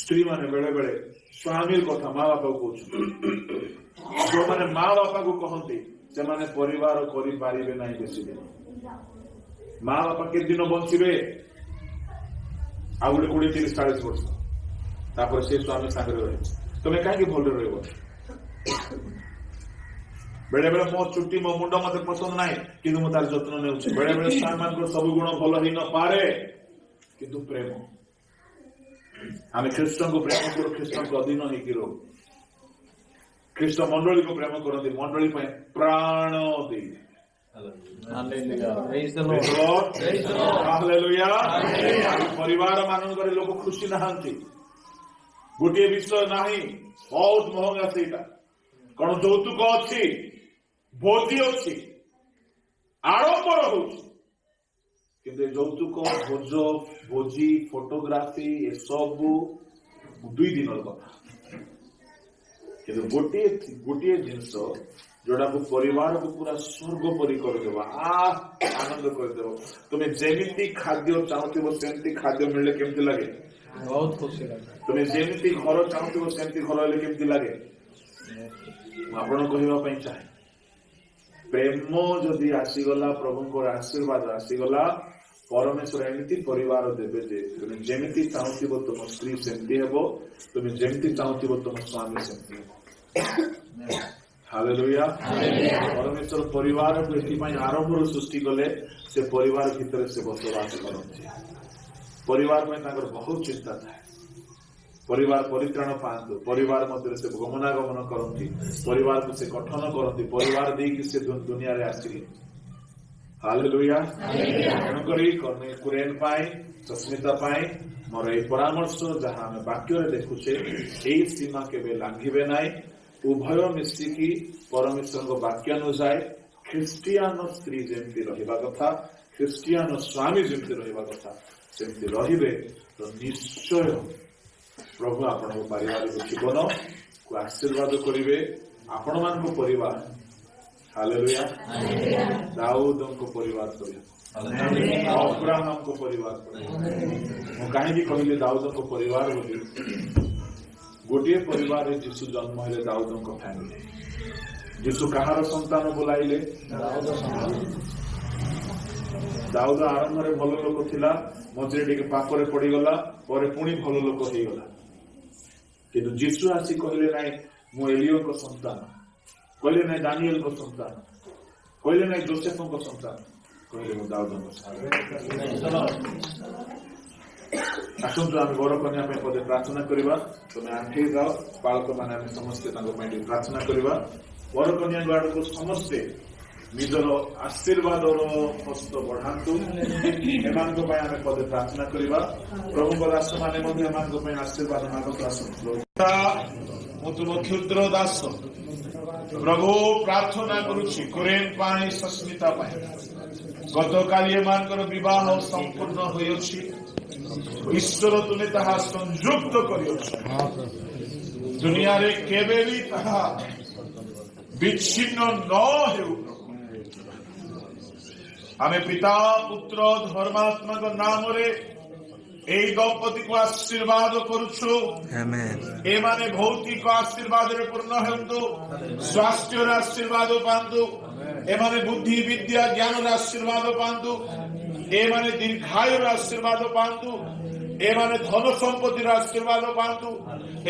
स्त्री माने बेले बेले स्वामी कथा माँ बापा को जो माने माँ बापा को कहते से माने परिवार करि पारिबे नहीं बेसी दिन माँ बापा के दिन बंचिबे आ गोटे 20-30-40 वर्ष तापर से स्वामी सागर रहे तुम्हें कहीं भल रही बेले बेले मो चुट्टी मो मुंड मत पसंद ना कि तार जत्न ने बेले बेले स्वामी मान सब गुण भल ही न पारे किंतु प्रेम आम ख्रीष्ट को प्रेम करो ख्रीष्ट को अधीन हो ख्रीष्ट मंडली को प्रेम करते मंडली प्राण दे परिवार मान लोक खुशी नहांती गोटे विषय ना बहुत महंगा से कौन যৌতুক अच्छी भोजी अच्छी आडंबर हो କିନ୍ତୁ ଏ ଯୌତୁକ ଭୋଜି ଫଟୋଗ୍ରାଫି ଏସବୁ 2 ଦିନର କଥା। କିନ୍ତୁ ଗୋଟିଏ ଜିନିଷ ଯୋଉଟାକୁ ପରିବାରକୁ ପୁରା ସ୍ୱର୍ଗ ପରି କରିଦେବ, ଆନନ୍ଦ କରିଦେବ। ତୁମେ ଯେମିତି ଖାଦ୍ୟ ଚାହୁଁଥିବ ସେମିତି ଖାଦ୍ୟ ମିଳିଲେ କେମିତି ଲାଗେ? ବହୁତ ଖୁସି ଲାଗେ। ତୁମେ ଯେମିତି ଘର ଚାହୁଁଥିବ ସେମିତି ଘର ହେଲେ କେମିତି ଲାଗେ? ମୁଁ ଆପଣ କହିବା ପାଇଁ ଚାହେଁ, ପ୍ରେମ ଯଦି ଆସିଗଲା, ପ୍ରଭୁଙ୍କର ଆଶୀର୍ବାଦ ଆସିଗଲା, ପରମେଶ୍ୱର ଏମିତି ପରିବାର ଦେବେ ଯେ ତୁମେ ଯେମିତି ଚାହୁଁଥିବ ତୁମ ସ୍ତ୍ରୀ ସେମିତି ହେବ, ତୁମେ ଯେମିତି ଚାହୁଁଥିବ ତୁମ ସ୍ୱାମୀ ସେମିତି ହେବ। ହାଲେଲୁୟା। ପରମେଶ୍ୱର ପରିବାରକୁ ଏଥିପାଇଁ ଆରମ୍ଭରୁ ସୃଷ୍ଟି କଲେ, ସେ ପରିବାର ଭିତରେ ସେ ବସବାସ କରନ୍ତି। ପରିବାର ପାଇଁ ତାଙ୍କର ବହୁତ ଚିନ୍ତା ଥାଏ। ପରିବାର ପରିତ୍ରାଣ ପାଆନ୍ତୁ, ପରିବାର ମଧ୍ୟରେ ସେ ଗମନାଗମନ କରନ୍ତି, ପରିବାରକୁ ସେ ଗଠନ କରନ୍ତି, ପରିବାର ଦେଇକି ସେ ଦୁନିଆରେ ଆସିଲେ। ହାଲେଲୁୟା। ତେଣୁକରି କୁରେନ ପାଇଁ, ସସ୍ମିତା ପାଇଁ ମୋର ଏଇ ପରାମର୍ଶ, ଯାହା ଆମେ ବାକ୍ୟରେ ଦେଖୁଛେ, ଏଇ ସୀମା କେବେ ଲାଙ୍ଘିବେ ନାହିଁ। ଉଭୟ ମିଶିକି ପରମେଶ୍ୱରଙ୍କ ବାକ୍ୟାନୁଯାୟୀ ଖ୍ରୀଷ୍ଟିଆନ ସ୍ତ୍ରୀ ଯେମିତି ରହିବା କଥା, ଖ୍ରୀଷ୍ଟିଆନ ସ୍ୱାମୀ ଯେମିତି ରହିବା କଥା, ସେମିତି ରହିବେ ତ ନିଶ୍ଚୟ ପ୍ରଭୁ ଆପଣଙ୍କ ପାରିବାରିକ ଜୀବନକୁ ଆଶୀର୍ବାଦ କରିବେ। ଆପଣମାନଙ୍କ ପରିବାର, ହାଲେଲୁୟା, ଦାଉଦଙ୍କ ପରିବାର କରିବ, ଅବ୍ରାହମଙ୍କ ପରିବାର କରିବ। ମୁଁ କାହିଁକି କହିଲି ଦାଉଦଙ୍କ ପରିବାର ବୋଲି? ଗୋଟିଏ ପରିବାରରେ ଯୀଶୁ ଜନ୍ମ ହେଲେ ଦାଉଦଙ୍କ ଫ୍ୟାମିଲି। ଯୀଶୁ କାହାର ସନ୍ତାନ ବୋଲାଇଲେ? ଦାଉଦ ଆରମ୍ଭରେ ଭଲ ଲୋକ ଥିଲା, ମଝିରେ ଟିକେ ପାପରେ ପଡିଗଲା, ପରେ ପୁଣି ଭଲ ଲୋକ ହେଇଗଲା। କିନ୍ତୁ ଯୀଶୁ ଆସି କହିଲେ ନାହିଁ ମୁଁ ଏଲିଓଙ୍କ ସନ୍ତାନ, କହିଲେ ନାହିଁ ଦାନିଏଲଙ୍କ ସନ୍ତାନ, କହିଲେ ନାହିଁ ଯୋସେଫଙ୍କ ସନ୍ତାନ, କହିଲେ ମୁଁ ଦାଉଦଙ୍କ ସନ୍ତାନ। ଆସନ୍ତୁ ଆମେ ବଡ କନ୍ୟା ପାଇଁ ପଦେ ପ୍ରାର୍ଥନା କରିବା। ତମେ ଆଣ୍ଠେଇ ଯାଅ, ବାଳକମାନେ ଆମେ ସମସ୍ତେ ତାଙ୍କ ପାଇଁ ଟିକେ ପ୍ରାର୍ଥନା କରିବା। ବଡ କନ୍ୟାଙ୍କ ଆଡକୁ ସମସ୍ତେ ନିଜର ଆଶୀର୍ବାଦର ହସ୍ତ ବଢାନ୍ତୁ। ଏମାନଙ୍କ ପାଇଁ ଆମେ ପଦେ ପ୍ରାର୍ଥନା କରିବା। ପ୍ରଭୁଙ୍କ ଦାସମାନେ ମଧ୍ୟ ଏମାନଙ୍କ ପାଇଁ ଆଶୀର୍ବାଦ ମାଗନ୍ତୁ। ଆସନ୍ତୁ। ମୁଁ ତୁମ କ୍ଷୁଦ୍ର ଦାସ ପ୍ରଭୁ ପ୍ରାର୍ଥନା କରୁଛି କୁରେନ ପାଇଁ, ସସ୍ମିତା ପାଇଁ। ଗତକାଲି ଏମାନଙ୍କର ବିବାହ ସମ୍ପୂର୍ଣ୍ଣ ହୋଇଅଛି। ଈଶ୍ୱର ତୁମେ ତାହା ସଂଯୁକ୍ତ କରିଅଛ। ଦୁନିଆରେ କେବେ ବି ତାହା ବିଚ୍ଛିନ୍ନ ନ ହେଉ। ଆମେ ପିତା ପୁତ୍ର ଧର୍ମାତ୍ମାଙ୍କ ନାମରେ এই দম্পতিକୁ ଆଶୀର୍ବାଦ କରୁଛୁ। ଏମାନେ ଭୌତିକ ଆଶୀର୍ବାଦରେ ପୂର୍ଣ୍ଣ ହେଉନ୍ତୁ, ସ୍ୱାସ୍ଥ୍ୟର ଆଶୀର୍ବାଦ ପାଆନ୍ତୁ, ଏମାନେ ବୁଦ୍ଧି ବିଦ୍ୟା ଜ୍ଞାନର ଆଶୀର୍ବାଦ ପାଆନ୍ତୁ, ଏମାନେ ଦୀର୍ଘାୟୁର ଆଶୀର୍ବାଦ ପାଆନ୍ତୁ, ଏମାନେ ଧନ ସମ୍ପତ୍ତିର ଆଶୀର୍ବାଦ ପାଆନ୍ତୁ,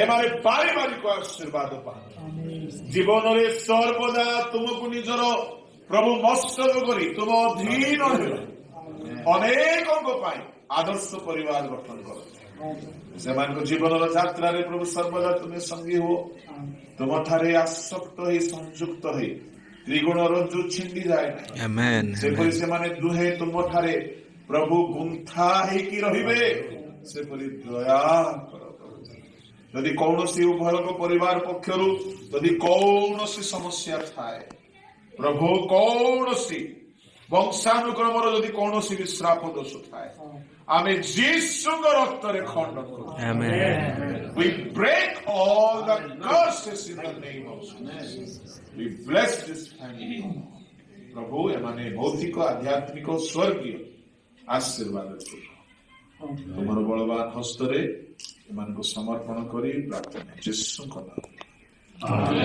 ଏମାନେ ପାରିବାରିକ ଆଶୀର୍ବାଦ ପାଆନ୍ତୁ। ଜୀବନରେ ସର୍ବଦା ତୁମକୁ ନିଜର ପ୍ରଭୁ ମସ୍ତକ କରି ତୁମ ଅଧୀନରେ ଅନେକଙ୍କ ପାଇଁ ଆଦର୍ଶ ପରିବାର ଗଠନ କରନ୍ତି। ସେମାନଙ୍କ ଜୀବନର ଯାତ୍ରାରେ ପ୍ରଭୁ ସର୍ବଦା ତୁମେ ସଙ୍ଗୀ ହୁଅ। ତୁମଠାରେ ଆସକ୍ତ ହୋଇ ସଂଯୁକ୍ତ ହୋଇ ତ୍ରିଗୁଣ ରଜ୍ଜୁ ଛିଣ୍ଡି ଯାଏ ନାହିଁ। ସେପରି ସେମାନେ ଦୁହେଁ ତୁମଠାରେ ପ୍ରଭୁ ଗୁନ୍ଥା ହେଇକି ରହିବେ। ସେପରି ଦୟା କର। ଯଦି କୌଣସି ଉଭୟଙ୍କ ପରିବାର ପକ୍ଷରୁ ଯଦି କୌଣସି ସମସ୍ୟା ଥାଏ ପ୍ରଭୁ, କୌଣସି ବଂଶାନୁକ୍ରମର ଯଦି କୌଣସି ବି ଶ୍ରାପ ଦୋଷ ଥାଏ, ଆମେ ଯୀଶୁଙ୍କ ରକ୍ତରେ ଖଣ୍ଡନ କରୁ। We break all the curses in the name of Jesus. We bless this family. ପ୍ରଭୁ ଏମାନେ ଭୌତିକ, ଆଧ୍ୟାତ୍ମିକ, ସ୍ୱର୍ଗୀୟ ଆଶୀର୍ବାଦ ତୁମର ବଳବାନ ହସ୍ତରେ ଏମାନଙ୍କୁ ସମର୍ପଣ କରି ପ୍ରାର୍ଥନା ଯୀଶୁଙ୍କ ନାମରେ।